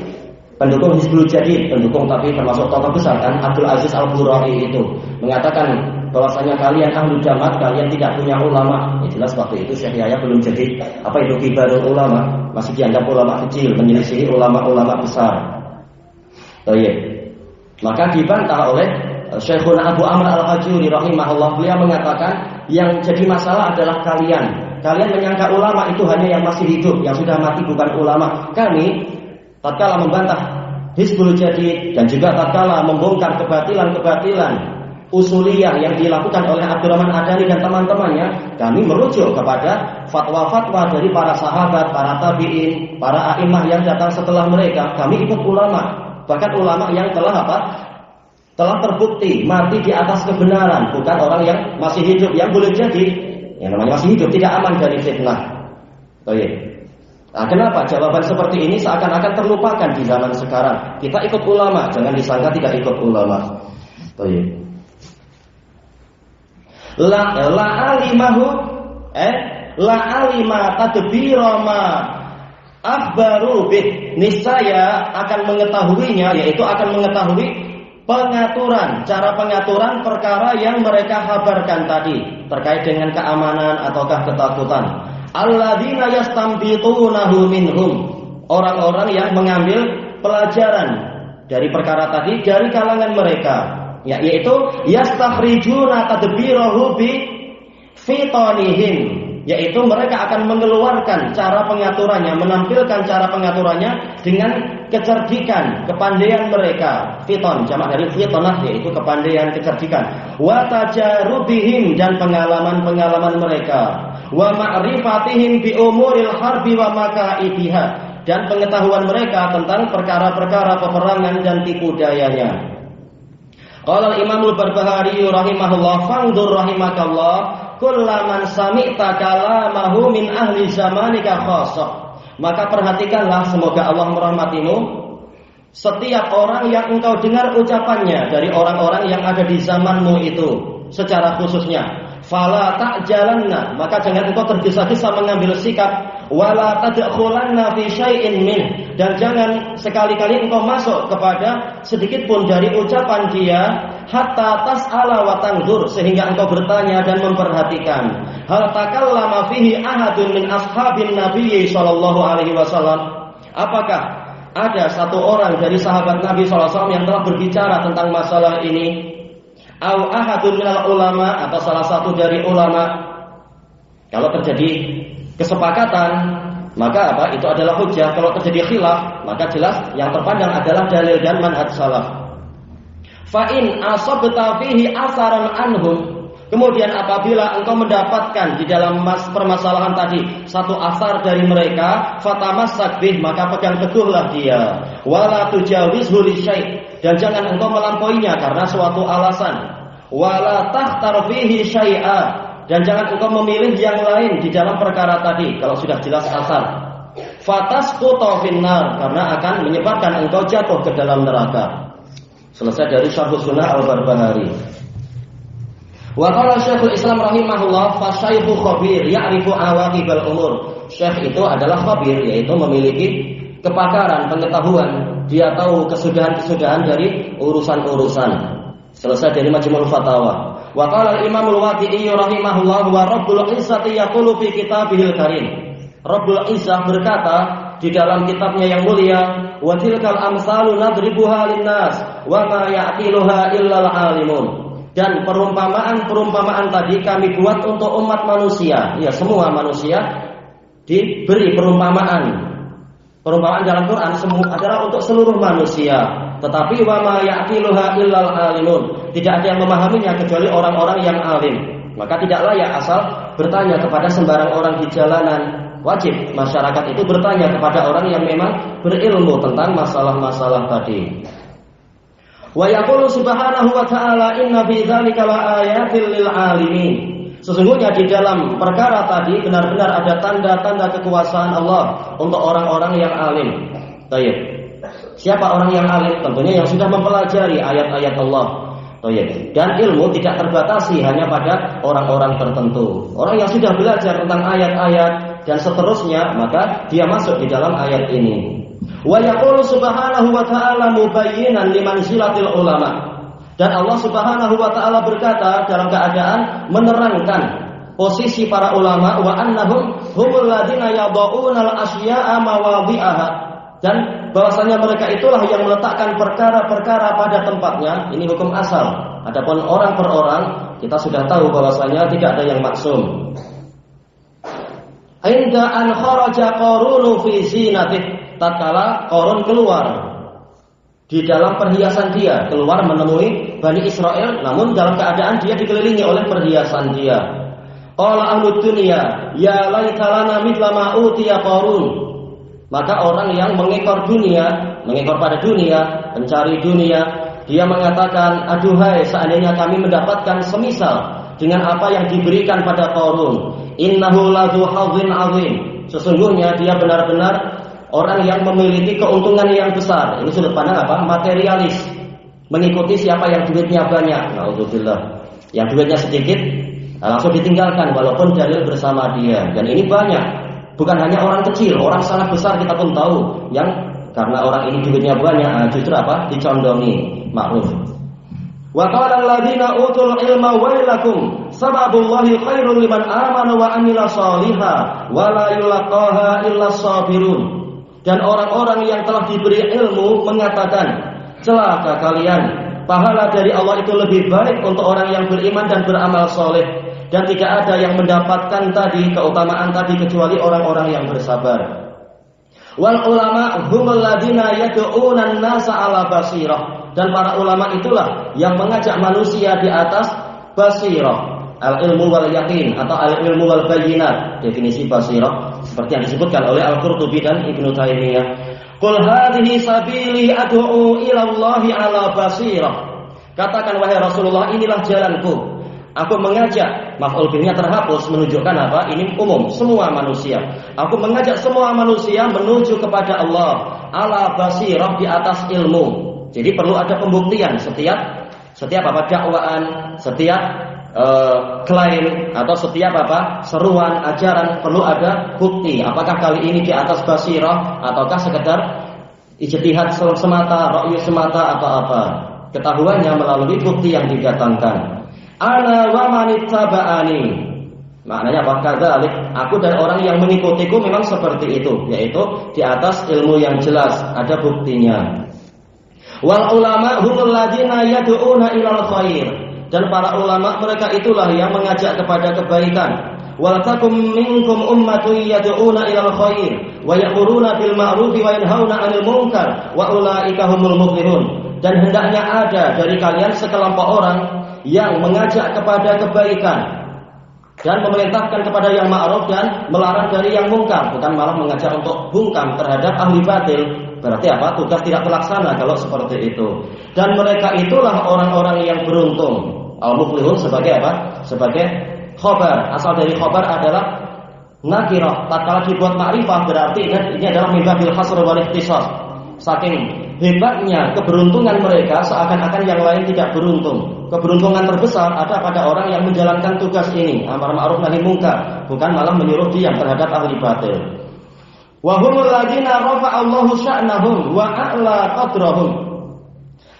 pendukung Hizbul Jadid, pendukung tapi termasuk tokoh besar kan Abdul Aziz Al-Bura'i itu mengatakan bahwasanya kalian ahlu jamaah, kalian tidak punya ulama. Ya jelas waktu itu Syekh Yahya belum jadi apa itu kibarul ulama, masih dianggap ulama kecil, menyelisihi ulama-ulama besar. Maka dibantah oleh Syekhuna Abu Amr Al-Hajuri rahimahullah. Beliau mengatakan yang jadi masalah adalah kalian menyangka ulama itu hanya yang masih hidup, yang sudah mati bukan ulama. Kami tatkala membantah Hizbul Jadid dan juga tatkala membongkar kebatilan-kebatilan usuliyah yang dilakukan oleh Abdurrahman Adani dan teman-temannya, kami merujuk kepada fatwa-fatwa dari para sahabat, para tabi'in, para a'imah yang datang setelah mereka. Kami ikut ulama, bahkan ulama yang telah terbukti mati di atas kebenaran, bukan orang yang masih hidup, yang boleh jadi yang namanya masih hidup tidak aman dari fitnah. Nah, kenapa jawaban seperti ini seakan-akan terlupakan di zaman sekarang? Kita ikut ulama, jangan disangka tidak ikut ulama. La alima tadbira ma akhbaru bih, niscaya akan mengetahuinya, yaitu akan mengetahui cara pengaturan perkara yang mereka kabarkan tadi terkait dengan keamanan ataukah ketakutan. Alladzina yastanbitunahu minhum, orang-orang yang mengambil pelajaran dari perkara tadi dari kalangan mereka, yaitu yastakhrijuna tadbirahu bi fitanihim, yaitu mereka akan mengeluarkan cara pengaturannya, menampilkan cara pengaturannya dengan kecerdikan, kepandaian mereka. Fiton, jamak dari fitonah, yaitu kepandaian, kecerdikan. Wa tajarubihim, dan pengalaman-pengalaman mereka. Wa ma'rifatihim bi umuril harbi wa makaidiha, dan pengetahuan mereka tentang perkara-perkara peperangan dan tipu dayanya. Qala al-Imam al-Barbahari rahimahullah, fangdur rahimakallah, kullaman sami'ta kalamahu min ahli zamanika khassah. Maka perhatikanlah, semoga Allah merahmatimu, setiap orang yang engkau dengar ucapannya dari orang-orang yang ada di zamanmu itu secara khususnya. Fala ta'jalanna, maka jangan engkau tergesa-gesa mengambil sikap. Wala tadkhulanna fi syai'in min, dan jangan sekali-kali engkau masuk kepada sedikit pun dari ucapan dia, hatta tas'ala wa tanzur, sehingga engkau bertanya dan memperhatikan. Hal takallama fihi ahadun min ashabin Nabi sallallahu alaihi wasallam, apakah ada satu orang dari sahabat Nabi sallallahu alaihi wasallam yang telah berbicara tentang masalah ini? Au ahadun minal ulama, atau salah satu dari ulama. Kalau terjadi kesepakatan, maka apa? Itu adalah hujjah. Kalau terjadi khilaf, maka jelas yang terpandang adalah dalil dan manhaj salaf. Fa in asabta fihi asaran anhum, kemudian apabila engkau mendapatkan di dalam permasalahan tadi satu asar dari mereka, fatamassak bih, maka pegang teguhlah dia. Wala tujawizhu li syai', dan jangan engkau melampauinya karena suatu alasan. Wala takhtar fihi syai'a, dan jangan engkau memilih yang lain di dalam perkara tadi kalau sudah jelas asar. fatasqutu finnar, karena akan menyebabkan engkau jatuh ke dalam neraka. Selesai dari Syarh Sunnah Al-Barbahari. Wa qala Syekhul Islam rahimahullah, fa syaikhu khabir ya'rifu awaqibal umur. Syekh itu adalah khabir, yaitu memiliki kepakaran, pengetahuan, dia tahu kesudahan-kesudahan dari urusan-urusan. Selesai dari Majmu'ul Fatawa. Wa qala al-Imam al-Waqi'i rahimahullah wa Rabbul Izzati yaqulu fi kitabihil karim. Rabbul Izzah berkata di dalam kitabnya yang mulia, wa tilkal amsalu nadribuha linnas wa ma ya'qiluha illal alimun. Dan perumpamaan tadi kami buat untuk umat manusia. Ya, semua manusia diberi perumpamaan. Perumpamaan dalam Quran semua adalah untuk seluruh manusia. Tetapi wa ma ya'qiluha illal alimun. Tidak ada yang memahaminya kecuali orang-orang yang alim. Maka tidak layak asal bertanya kepada sembarang orang di jalanan. Wajib masyarakat itu bertanya kepada orang yang memang berilmu tentang masalah-masalah tadi. Wa yaqulu subhanahu wa ta'ala inna fi dzalika laayatil lil alimin. Sesungguhnya di dalam perkara tadi benar-benar ada tanda-tanda kekuasaan Allah untuk orang-orang yang alim. Baik. Siapa orang yang alim? Tentunya yang sudah mempelajari ayat-ayat Allah. Baik. Dan ilmu tidak terbatasi hanya pada orang-orang tertentu. Orang yang sudah belajar tentang ayat-ayat dan seterusnya, maka dia masuk di dalam ayat ini. Wa yaqulu subhanahu wa ta'ala mubayyinan limanzilatil ulama. Dan Allah subhanahu wa ta'ala berkata dalam keadaan menerangkan posisi para ulama, wa annahum humul ladina yada'una al-asya'a mawadhi'aha. Dan bahwasanya mereka itulah yang meletakkan perkara-perkara pada tempatnya. Ini hukum asal. Adapun orang per orang, kita sudah tahu bahwasanya tidak ada yang maksum. Inda an kharaja Qarun fi zinatih, tatkala Qarun keluar di dalam perhiasan dia, keluar menemui Bani Israel, namun dalam keadaan dia dikelilingi oleh perhiasan dia. Qala ahlud dunya ya laita lana mithla ma utiya Qarun. Maka orang yang mengekor pada dunia, mencari dunia, dia mengatakan, aduhai seandainya kami mendapatkan semisal dengan apa yang diberikan pada Qarun. Innahu ladzu hadzin azim. Sesungguhnya dia benar-benar orang yang memiliki keuntungan yang besar. Ini sudut pandang apa? Materialis. Mengikuti siapa yang duitnya banyak. Nauzubillah. Yang duitnya sedikit langsung ditinggalkan walaupun dalil bersama dia. Dan ini banyak. Bukan hanya orang kecil, orang sangat besar kita pun tahu yang karena orang ini duitnya banyak justru apa? Dicondongi. Ma'ruf. Wa qala alladziina utul ilma wailakum sababullahi khairul liman amana wa amila shalihan wa la yulaqaha illa sabirun. Dan orang-orang yang telah diberi ilmu mengatakan, celaka kalian, pahala dari Allah itu lebih baik untuk orang yang beriman dan beramal saleh, dan tidak ada yang mendapatkan tadi keutamaan tadi kecuali orang-orang yang bersabar. Wal ulama humul ladzina yad'una an-nasa 'ala basirah. Dan para ulama itulah yang mengajak manusia di atas basirah, al-ilmu wal yaqin atau al-ilmu wal bayyinat. Definisi basirah seperti yang disebutkan oleh Al-Qurtubi dan Ibnu Taimiyah. Qul hadhihi sabili ad'u ila Allahi 'ala basirah. Katakan wahai Rasulullah, inilah jalanku. Aku mengajak, maf'ul bihnya terhapus menunjukkan apa? Ini umum, semua manusia. Aku mengajak semua manusia menuju kepada Allah 'ala basirah, di atas ilmu. Jadi perlu ada pembuktian setiap apa dakwaan, setiap klaim atau setiap apa seruan ajaran perlu ada bukti. Apakah kali ini di atas basirah ataukah sekedar ijtihad semata, ra'yu semata atau apa? Ketahuannya melalui bukti yang didatangkan. Ana wa manittaba'ani. Maknanya apa? Kadzalik, aku dan orang yang mengikutiku memang seperti itu, yaitu di atas ilmu yang jelas, ada buktinya. Wal ulama humul ladzina yad'una ilal khair. Dan para ulama mereka itulah yang mengajak kepada kebaikan. Wal takum minkum ummatun yad'una ilal khair wa ya'muruna bil ma'ruf wa yanhauna 'anil munkar wa ulaika humul muflihun. Dan hendaknya ada dari kalian sekelompok orang yang mengajak kepada kebaikan dan memerintahkan kepada yang ma'ruf dan melarang dari yang mungkar, bukan malah mengajak untuk bungkam terhadap ahli batil. Berarti apa? Tugas tidak terlaksana kalau seperti itu. Dan mereka itulah orang-orang yang beruntung. Al-muflihun sebagai apa? Sebagai khobar. Asal dari khobar adalah nakirah tatkala dibuat makrifah berarti ini adalah min babil hasr wal ikhtisas. Saking hebatnya keberuntungan mereka seakan-akan yang lain tidak beruntung. Keberuntungan terbesar ada pada orang yang menjalankan tugas ini, amar ma'ruf nahi munkar, bukan malah menyuruh diam terhadap ahli batil. Wa humul ladzina rafa'allahu sya'nahum wa a'la qadrahum.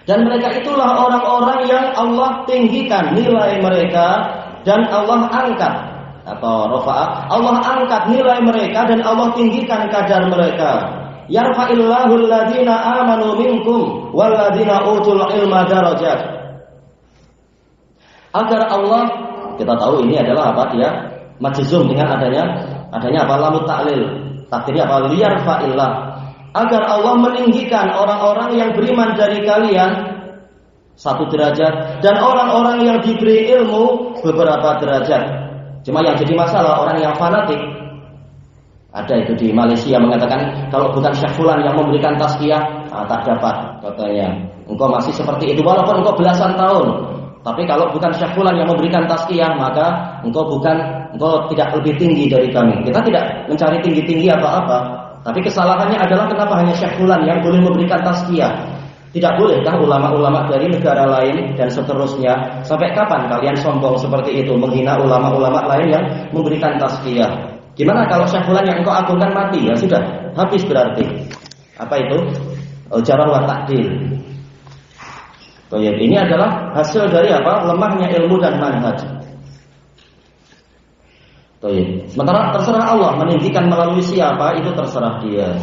Dan mereka itulah orang-orang yang Allah tinggikan nilai mereka dan Allah angkat atau rafa'a, Allah angkat nilai mereka dan Allah tinggikan kadar mereka. Yarfa'illahu alladzina amanu minkum walladzina utul ilma darajat. Agar Allah, kita tahu ini adalah apa dia? Majzum dengan adanya apa? Lamut ta'lil. Takdirnya apa? Liyarfa'illah. Agar Allah meninggikan orang-orang yang beriman dari kalian satu derajat dan orang-orang yang diberi ilmu beberapa derajat. Cuma yang jadi masalah orang yang fanatik. Ada itu di Malaysia mengatakan kalau bukan Syekh Fulan yang memberikan tazkiyah, tak dapat katanya. Engkau masih seperti itu walaupun engkau belasan tahun. Tapi kalau bukan Syekh Fulan yang memberikan tazkiyah, maka engkau tidak lebih tinggi dari kami. Kita tidak mencari tinggi-tinggi apa-apa. Tapi kesalahannya adalah kenapa hanya Syekh Fulan yang boleh memberikan tazkiyah? Tidak bolehkah ulama-ulama dari negara lain dan seterusnya? Sampai kapan kalian sombong seperti itu, menghina ulama-ulama lain yang memberikan tazkiyah? Gimana kalau Syekh Fulan yang engkau agungkan mati? Ya sudah, habis berarti. Apa itu? Jarah wa ta'dil. Ini adalah hasil dari apa? Lemahnya ilmu dan manhaj. Sementara terserah Allah meninggikan melalui siapa, itu terserah dia.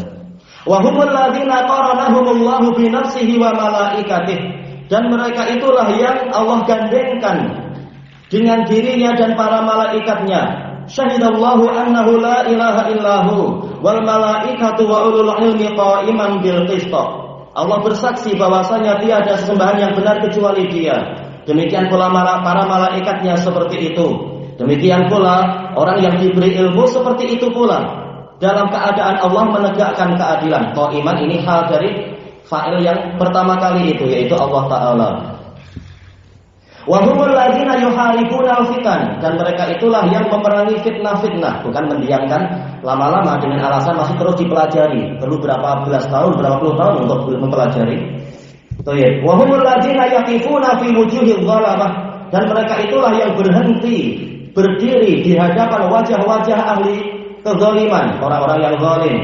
Wa humul ladzina qaranahumullahu bi nafsihi wa malaikatih. Dan mereka itulah yang Allah gandengkan dengan dirinya dan para malaikatnya. Syahidallahu annahu la ilaha illahu wal malaikatu wa ulul ilmi qa'iman bil qist. Allah bersaksi bahwasanya tiada sesembahan yang benar kecuali Dia. Demikian pula para malaikatnya seperti itu. Demikian pula orang yang diberi ilmu seperti itu pula. Dalam keadaan Allah menegakkan keadilan. Qa'iman ini hal dari fa'il yang pertama kali itu, yaitu Allah Ta'ala. Wa humul ladzina yuharibuna al-fitan. Dan mereka itulah yang memerangi fitnah-fitnah, bukan mendiamkan lama-lama dengan alasan masih terus dipelajari. Perlu berapa belas tahun, berapa puluh tahun untuk mempelajari. Wa humul ladzina yaqifuna fi wujuhil dhalamah. Dan mereka itulah yang berhenti berdiri di hadapan wajah-wajah ahli kezaliman, orang-orang yang zalim.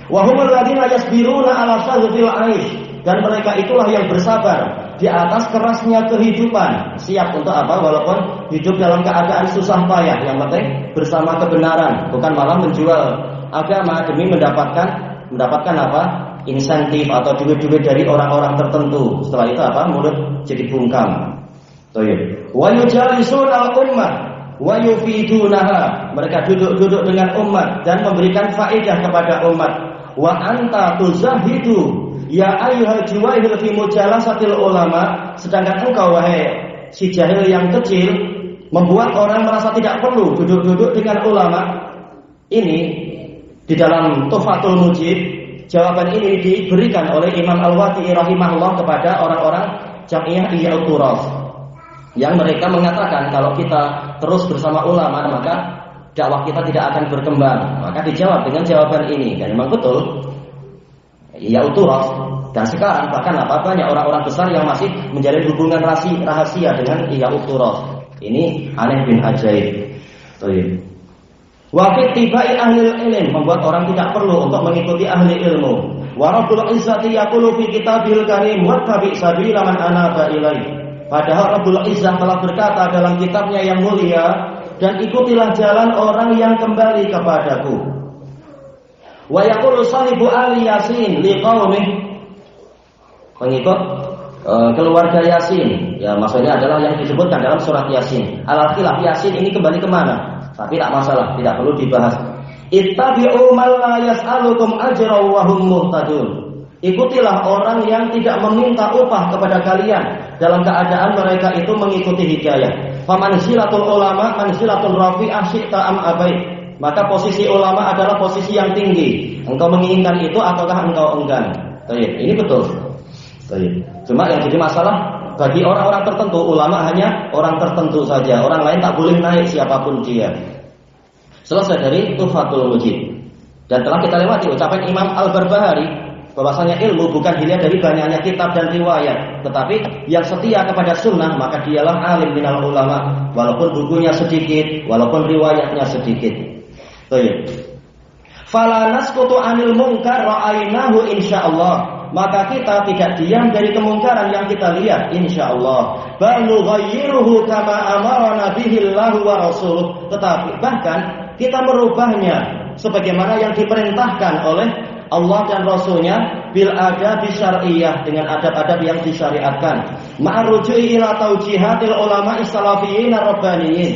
Wa humul ladzina yasbiruna ala syadhil 'aish. Dan mereka itulah yang bersabar di atas kerasnya kehidupan, siap untuk apa? Walaupun hidup dalam keadaan susah payah, yang penting bersama kebenaran, bukan malah menjual agama demi mendapatkan apa? Insentif atau duit-duit dari orang-orang tertentu. Setelah itu apa? Mulut jadi bungkam. Wa yujalisuna al-ummah wa yufidunaha. Mereka duduk-duduk dengan umat dan memberikan faedah kepada umat. Wa anta tuzahidu ya ayyuhal juwahil fi mujalasatil ulama. Sedangkan engkau wahai si jahil yang kecil membuat orang merasa tidak perlu duduk-duduk dengan ulama. Ini di dalam Tuhfatul Mujib, jawaban ini diberikan oleh Imam Al-Wati'i rahimahullah kepada orang-orang Jami'ah Ihya Turas yang mereka mengatakan kalau kita terus bersama ulama maka dakwah kita tidak akan berkembang. Maka dijawab dengan jawaban ini, dan memang betul. Ya uturas. Dan sekarang bahkan banyak orang-orang besar yang masih menjalin hubungan rahasia dengan ya uturas. Ini aneh bin ajaib. Wa ittiba'i ahli ilm, membuat orang tidak perlu untuk mengikuti ahli ilmu. Wa Rabbul Izzati yaqulu fi kitabil karim wattabi' sabila man anaba ilaihi. Padahal Rabbul Izzah telah berkata dalam kitabnya yang mulia, dan ikutilah jalan orang yang kembali kepadaku. Wa yaqulu sahibu ali Yasin liqaumih, pengikut keluarga Yasin, ya maksudnya adalah yang disebutkan dalam surat Yasin. Al-khilaf Yasin ini kembali kemana? Tapi tak masalah, tidak perlu dibahas. Ittabi'u man la yas'alukum ajra wa hum muhtadun. Ikutilah orang yang tidak meminta upah kepada kalian dalam keadaan mereka itu mengikuti hidayah. Famanzilatul ulama manzilatul rafi'ah syi'ta am abai. Maka posisi ulama adalah posisi yang tinggi. Engkau menginginkan itu ataukah engkau enggan? Ini betul. Cuma yang jadi masalah bagi orang-orang tertentu, ulama hanya orang tertentu saja. Orang lain tak boleh naik siapapun dia. Selesai dari Tuhfatul Mujib. Dan telah kita lewati ucapan Imam Al-Barbahari bahwasanya ilmu bukan dilihat dari banyaknya kitab dan riwayat, tetapi yang setia kepada sunnah maka dialah alim minal ulama, walaupun bukunya sedikit, walaupun riwayatnya sedikit. Baik. Fala nasqutu anil munkar ra'ainahu insyaallah. Maka kita tidak diam dari kemungkaran yang kita lihat insyaallah. Bal nughayyiruhu kama amarna bihi Allah wa rasuluh. Tetapi bahkan kita merubahnya sebagaimana yang diperintahkan oleh Allah dan Rasulnya bil adab syar'iyyah, dengan adab-adab yang disyariatkan. Ma'ruju'i ila taujihatil ulama salafiyyin rabbaniyin,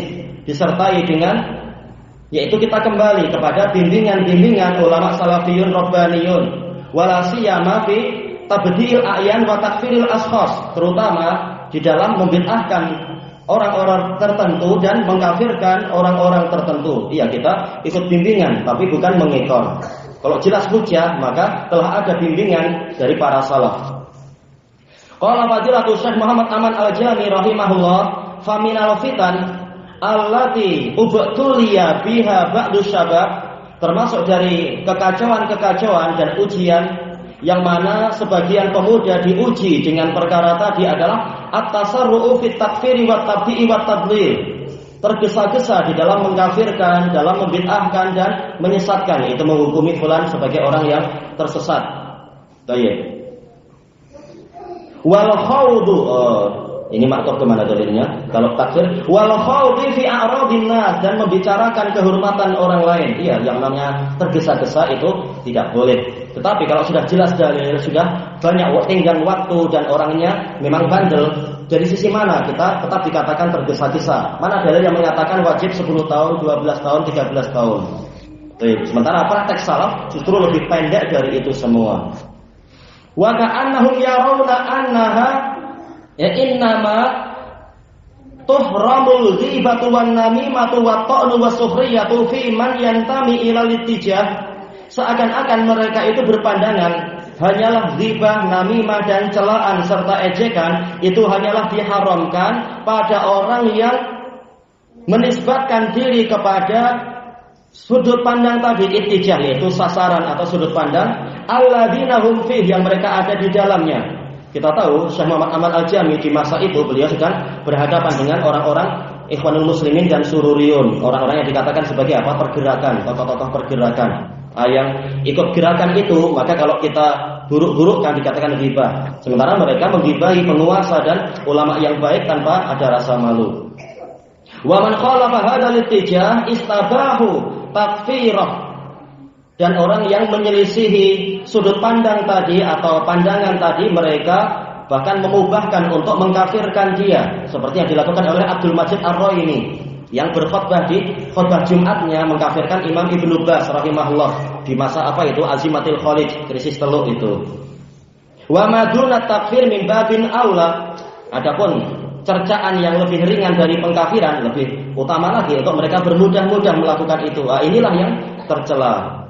disertai dengan yaitu kita kembali kepada bimbingan-bimbingan ulama salafiyun rabbaniyun, wala siyama fi tabdil a'yan wa takfiril ashkhas, terutama di dalam membid'ahkan orang-orang tertentu dan mengkafirkan orang-orang tertentu. Iya, kita ikut bimbingan tapi bukan mengekor. Kalau jelas hujjah maka telah ada bimbingan dari para salaf. Qala fadilatu Syekh Muhammad Aman Al-Jami rahimahullah, faminal fitan allati ubtuliya biha ba'du syabab, termasuk dari kekacauan-kekacauan dan ujian yang mana sebagian pemuda diuji dengan perkara tadi adalah at-tasarru'u fit takfiri wat tabdi'i wat tadlil, tergesa-gesa di dalam mengkafirkan, dalam membid'ahkan dan menyesatkan, yaitu menghukumi fulan sebagai orang yang tersesat. Baik. Wal khawdu, ini maktub kemana dalilnya? Kalau takfir, wal khawdi fi a'radin nas, dan membicarakan kehormatan orang lain. Iya, yang namanya tergesa-gesa itu tidak boleh. Tetapi kalau sudah jelas dalil, sudah banyak tinggal waktu dan orangnya memang bandel, dari sisi mana kita tetap dikatakan tergesa-gesa? Mana dalil yang mengatakan wajib 10 tahun, 12 tahun, 13 tahun? Sementara praktek salaf justru lebih pendek dari itu semua. Wa ka'annahum yarawna annaha ya innama tuhramul ghibatu wan namimatu wat ta'nu wasukhriyatu fi man yantami ila littijah. Seakan-akan mereka itu berpandangan hanyalah ghibah, namimah dan celaan serta ejekan itu hanyalah diharamkan pada orang yang menisbatkan diri kepada sudut pandang tadi, ittijah, yaitu sasaran atau sudut pandang alladzina hum fih, yang mereka ada di dalamnya. Kita tahu Syekh Muhammad Aman Al-Jami di masa itu beliau sedang berhadapan dengan orang-orang Ikhwanul Muslimin dan Sururiyun, orang-orang yang dikatakan sebagai apa? Pergerakan, tokoh-tokoh pergerakan. Yang ikut gerakan itu, maka kalau kita buruk-burukkan dikatakan ghibah. Sementara mereka menggibahi penguasa dan ulama yang baik tanpa ada rasa malu. Wa man khalafa hadzal ittijah istabahu takfirah, dan orang yang menyelisihi sudut pandang tadi atau pandangan tadi, mereka bahkan memubahkan untuk mengkafirkan dia, seperti yang dilakukan oleh Abdul Majid Ar-Roini yang berkhutbah di khutbah Jumatnya mengkafirkan Imam Ibnu Baz rahimahullah di masa apa itu Azimatil Khalij, krisis Teluk itu. Wa madunat takfir min babin aula, adapun cercaan yang lebih ringan dari pengkafiran lebih utama lagi untuk mereka bermudah-mudah melakukan itu. Inilah yang tercela.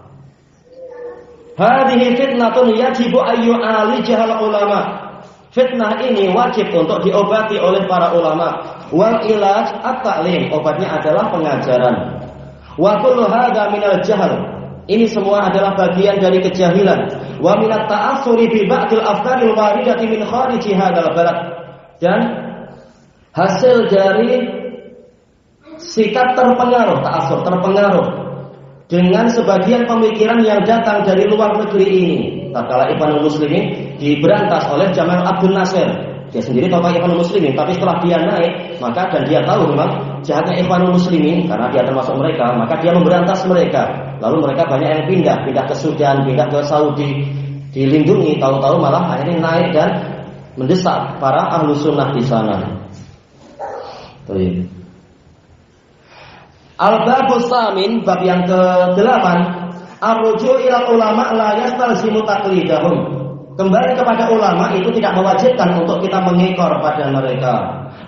Hadhihi fitnatun yajibu ayyu alijahal ulama. Fitnah ini wajib untuk diobati oleh para ulama. Wal ilaj at-ta'lim, obatnya adalah pengajaran. Wa kullu hadza minal jahl, ini semua adalah bagian dari kejahilan. Wa minat ta'assuri bi ba'dil afkaril waridati min khariji hadzal balad, dan hasil dari sikap terpengaruh, ta'assur, terpengaruh dengan sebagian pemikiran yang datang dari luar negeri ini. Tatkala Ikhwanul Muslimin diberantas oleh Jamal Abdul Nasir, dia sendiri tokoh Ikhwanul Muslimin, tapi setelah dia naik, maka dan dia tahu memang jahatnya Ikhwanul Muslimin karena dia termasuk mereka, maka dia memberantas mereka. Lalu mereka banyak yang pindah ke Sudan, pindah ke Saudi, dilindungi, tahu-tahu malah akhirnya naik dan mendesak para ahlu sunnah di sana. Al-Babus Samin, bab yang ke-8, ar-ruju' ila ulama la yastalzimu taqlidahum. Kembali kepada ulama itu tidak mewajibkan untuk kita mengekor pada mereka.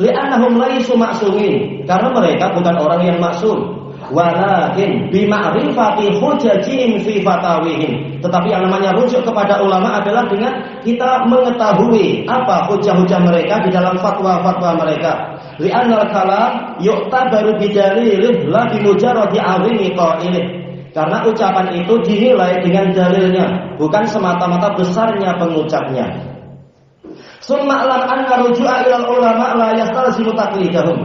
Li'annahum laisu ma'sumin, karena mereka bukan orang yang maksum. Walakin bima'rifati hujajihim fi fatawihim. Tetapi yang namanya rujuk kepada ulama adalah dengan kita mengetahui apa hujah-hujah mereka di dalam fatwa-fatwa mereka. Li'annal kalam yu'tabaru bidalilih la bimujarradi 'azimi qailih. Karena ucapan itu dinilai dengan dalilnya, bukan semata-mata besarnya pengucapnya. Summa alam anna ruju'a ilal ulama la yastalzimu taqlidahum.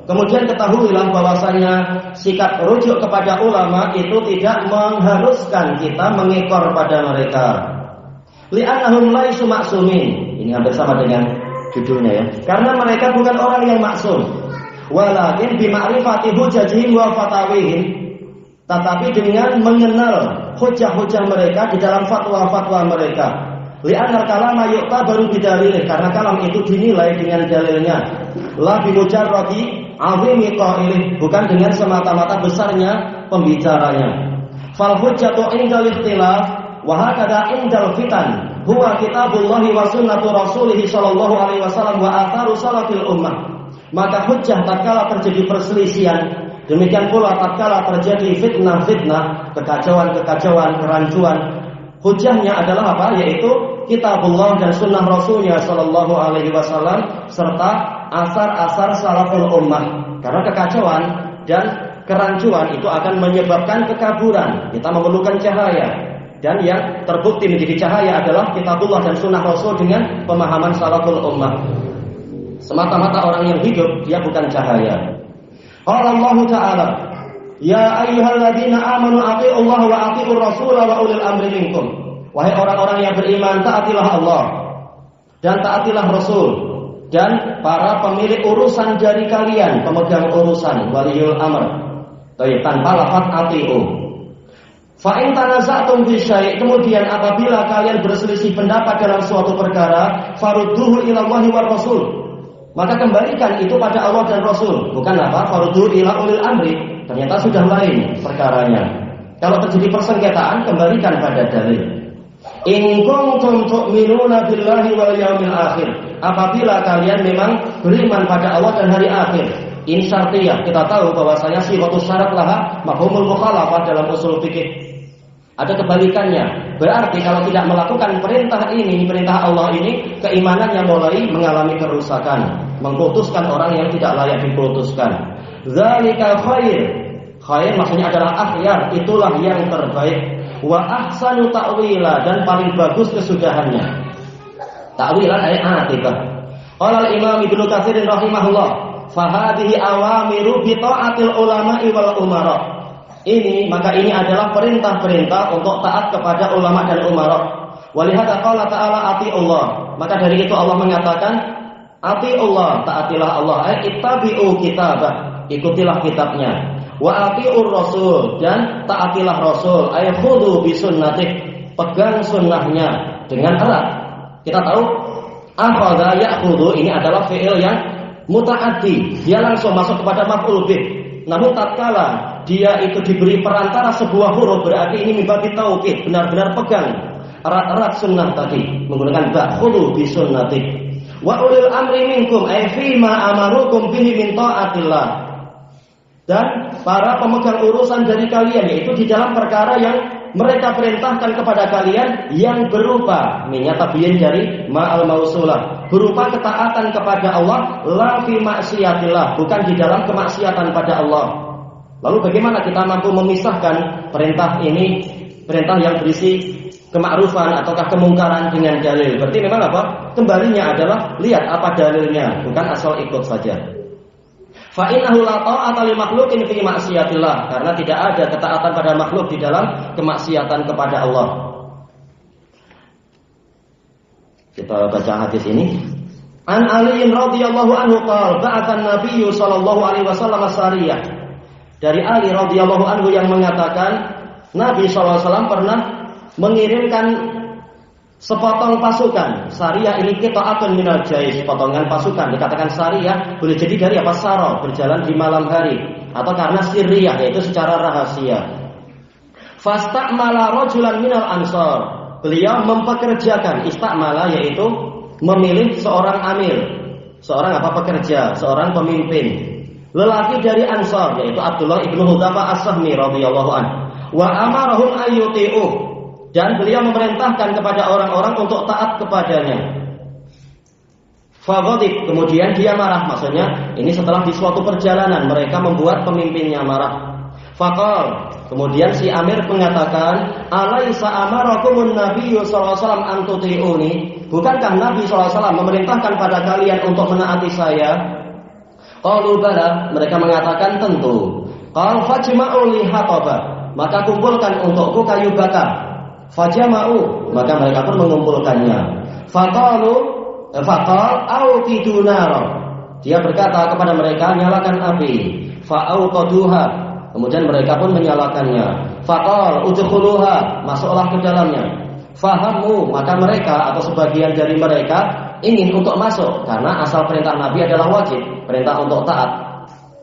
Kemudian ketahuilah bahwasanya sikap rujuk kepada ulama itu tidak mengharuskan kita mengekor pada mereka. Li'annahum laisu ma'sumin. Ini hampir sama dengan judulnya ya. Karena mereka bukan orang yang maksum. Walakin bima'rifati hujajihim wa fatawihim. Tetapi dengan mengenal hujah-hujah mereka di dalam fatwa-fatwa mereka. Li'annal kalama yu'tabaru bidalilih. Karena kalam itu dinilai dengan dalilnya. La bimujarradi 'azimi qailih, bukan dengan semata-mata besarnya pembicaranya. Fal hujjatu 'indal ikhtilaf wa hakada 'indal fitan huwa kitabullahi wa sunnatu rasulih sallallahu alaihi wasallam wa atharu salafil ummah. Maka hujjah tatkala terjadi perselisihan, demikian pula tatkala terjadi fitnah-fitnah, kekacauan-kekacauan, kerancuan, hujahnya adalah apa? Yaitu kitabullah dan sunnah rasulnya sallallahu alaihi wasallam serta asar-asar salaful ummah. Karena kekacauan dan kerancuan itu akan menyebabkan kekaburan. Kita memerlukan cahaya. Dan yang terbukti menjadi cahaya adalah kitabullah dan sunnah rasul dengan pemahaman salaful ummah. Semata-mata orang yang hidup, dia bukan cahaya. Qala Allah Ta'ala, ya ayyuhalladzina amanu atii'ullaha wa atii'ur rasula wa ulil amri minkum. Wahai orang-orang yang beriman, taatilah Allah dan taatilah Rasul dan para pemilik urusan dari kalian, pemegang urusan, waliyul amr. Tanpa lafaz ati'u. Fa in tanaza'tum fi syai', kemudian apabila kalian berselisih pendapat dalam suatu perkara, farudduhu ila Allahi war Rasul. Maka kembalikan itu pada Allah dan Rasul. Bukan apa? Farudduhu ila ulil amri. Ternyata sudah lain perkaranya. Kalau terjadi persengketaan, kembalikan pada dalil. In kuntum tu'minuna billahi wal yaumil akhir. Apabila kalian memang beriman pada Allah dan hari akhir. Ini syartiyah. Kita tahu bahwasanya sifatus syarat laha mafhumul mukhalafah dalam usul fikih. Ada kebalikannya. Berarti kalau tidak melakukan perintah ini, perintah Allah ini, keimanannya mulai mengalami kerusakan, mengkultuskan orang yang tidak layak dikutuskan. Zalika khair. Khair maksudnya adalah akhyar, itulah yang terbaik. Wa ahsanu ta'wila, dan paling bagus kesudahannya. Ta'wilan ayat atiqah. Qala al-Imam Ibnu Katsir rahimahullah, fa hadhihi awamiru bi ta'atil ulama'i wal umara. Maka ini adalah perintah-perintah untuk taat kepada ulama dan umara. Walihada qala ta'ala atiullah. Maka dari itu Allah mengatakan atiullah, taatilah Allah. Ittabi'u kitabah, ikutilah kitabnya. Wa atiur rasul, dan taatilah rasul. Khudhu bi sunnatih, pegang sunnahnya dengan erat. Kita tahu akhadha ya'khudhu ini adalah fi'il yang muta'addi. Dia langsung masuk kepada maf'ul bih. Namun tatkala dia itu diberi perantara sebuah huruf, berarti ini mimbabi taukid, benar-benar pegang erat-erat sunnah tadi, menggunakan ba, khudhu bi sunnati. Wa ulil amri minkum ay fi ma amarukum bihi min taatillah. Dan para pemegang urusan dari kalian, yaitu di dalam perkara yang mereka perintahkan kepada kalian yang berupa minyak tabiin dari ma'al mausulah, berupa ketaatan kepada Allah, la fi maksiatillah, bukan di dalam kemaksiatan pada Allah. Lalu bagaimana kita mampu memisahkan perintah ini, perintah yang berisi kemakrufan ataukah kemungkaran dengan dalil? Berarti memang apa? Kembalinya adalah lihat apa dalilnya, bukan asal ikut saja. Fa innahu la ta'ata li makhluqin fi maksiatillah, karena tidak ada ketaatan pada makhluk di dalam kemaksiatan kepada Allah. Kita baca hadis ini. An Ali radhiyallahu anhu qala ba'athan Nabiyyu sallallahu alaihi wasallam sariyah. Dari Ali radhiyallahu anhu yang mengatakan Nabi sallallahu alaihi wasallam pernah mengirimkan sepotong pasukan. Sariyah ini qita'atun minal jais, potongan pasukan. Dikatakan sariyah boleh jadi dari apa? Sara, berjalan di malam hari, atau karena sirriyah, yaitu secara rahasia. Fastamala rajulan minal ansar. Beliau mempekerjakan, istamala yaitu memilih seorang amil, seorang apa? Pekerja, seorang pemimpin. Lelaki dari Ansar, yaitu Abdullah ibnu Hudzafah as-Sahmi radhiyallahu anhu. Wa amarahum ayyuti'u, dan beliau memerintahkan kepada orang-orang untuk taat kepadanya. Faghadib, kemudian dia marah, maksudnya ini setelah di suatu perjalanan mereka membuat pemimpinnya marah. Faqal, kemudian si Amir mengatakan, alaisa amarakumun nabiyyu sallallahu alaihi wasallam an tuti'uni? Bukankah Nabi sallallahu alaihi wasallam memerintahkan pada kalian untuk menaati saya? Qalu bala, mereka mengatakan tentu. Qal fajma'u li hataba, maka kumpulkan untukku kayu bakar. Fajma'u, maka mereka pun mengumpulkannya. Faqal auqidu nar, dia berkata kepada mereka, nyalakan api. Fa'auqaduha, kemudian mereka pun menyalakannya. Faqal udkhuluha, masuklah ke dalamnya. Fahamu, maka mereka atau sebagian dari mereka ingin untuk masuk karena asal perintah Nabi adalah wajib, perintah untuk taat.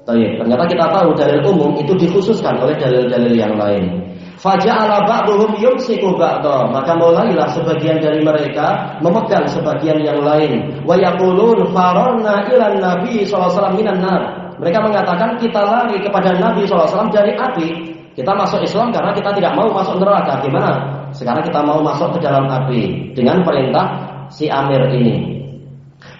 Ternyata kita tahu dalil umum itu dikhususkan oleh dalil-dalil yang lain. Faja'ala ba'duhum yumsiku ba'da, maka mulailah sebagian dari mereka memegang sebagian yang lain. Wa yaqulun fararna ila nabi sallallahu alaihi wasallam minan nar. Mereka mengatakan kita lari kepada Nabi sallallahu alaihi wasallam dari api. Kita masuk Islam karena kita tidak mau masuk neraka. Gimana? Sekarang kita mau masuk ke dalam api dengan perintah si Amir ini.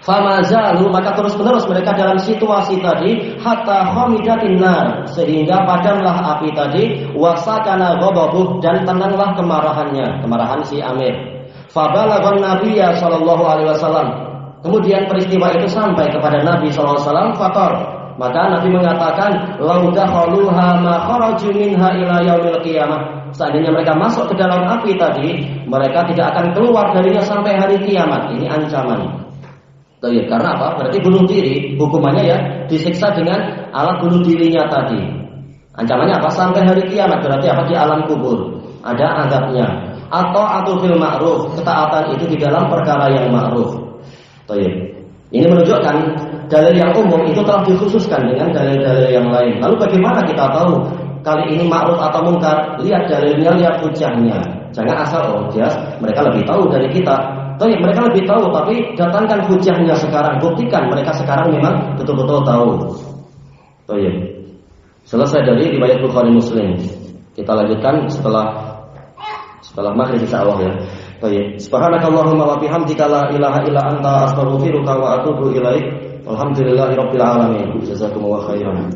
Famazalu, maka terus-menerus mereka dalam situasi tadi hatta khamidatin nar, sehingga padamlah api tadi, wasakana ghadabuh, dan tenanglah kemarahan si Amir. Fabalaghan nabiyya sallallahu alaihi wasallam, kemudian peristiwa itu sampai kepada Nabi sallallahu alaihi wasallam. Faqal, maka Nabi mengatakan, lau dakhaluha ma kharaju minha ila yaumil qiyamah, seandainya mereka masuk ke dalam api tadi, mereka tidak akan keluar darinya sampai hari kiamat. Ini ancaman. Karena apa? Berarti bunuh diri, hukumannya ya disiksa dengan alat bunuh dirinya tadi. Ancamannya apa? Sampai hari kiamat. Berarti apa? Di alam kubur ada azabnya. Atau fil ma'ruf, ketaatan itu di dalam perkara yang ma'ruf. Ini menunjukkan dalil yang umum itu telah dikhususkan dengan dalil-dalil yang lain. Lalu bagaimana kita tahu kali ini ma'ruf atau mungkar? Lihat dalilnya, lihat hujahnya. Jangan asal jelas mereka lebih tahu dari kita. Mereka lebih tahu, tapi datangkan hujahnya sekarang, buktikan mereka sekarang memang betul-betul tahu. Selesai dari riwayat Bukhari Muslim. Kita lanjutkan setelah maghrib insyaallah ya. Subhanakallahumma wa bihamdika la ilaha illa anta astaghfiruka wa atubu ilaik. Alhamdulillahirabbil alamin. Jazakumullahu khairan.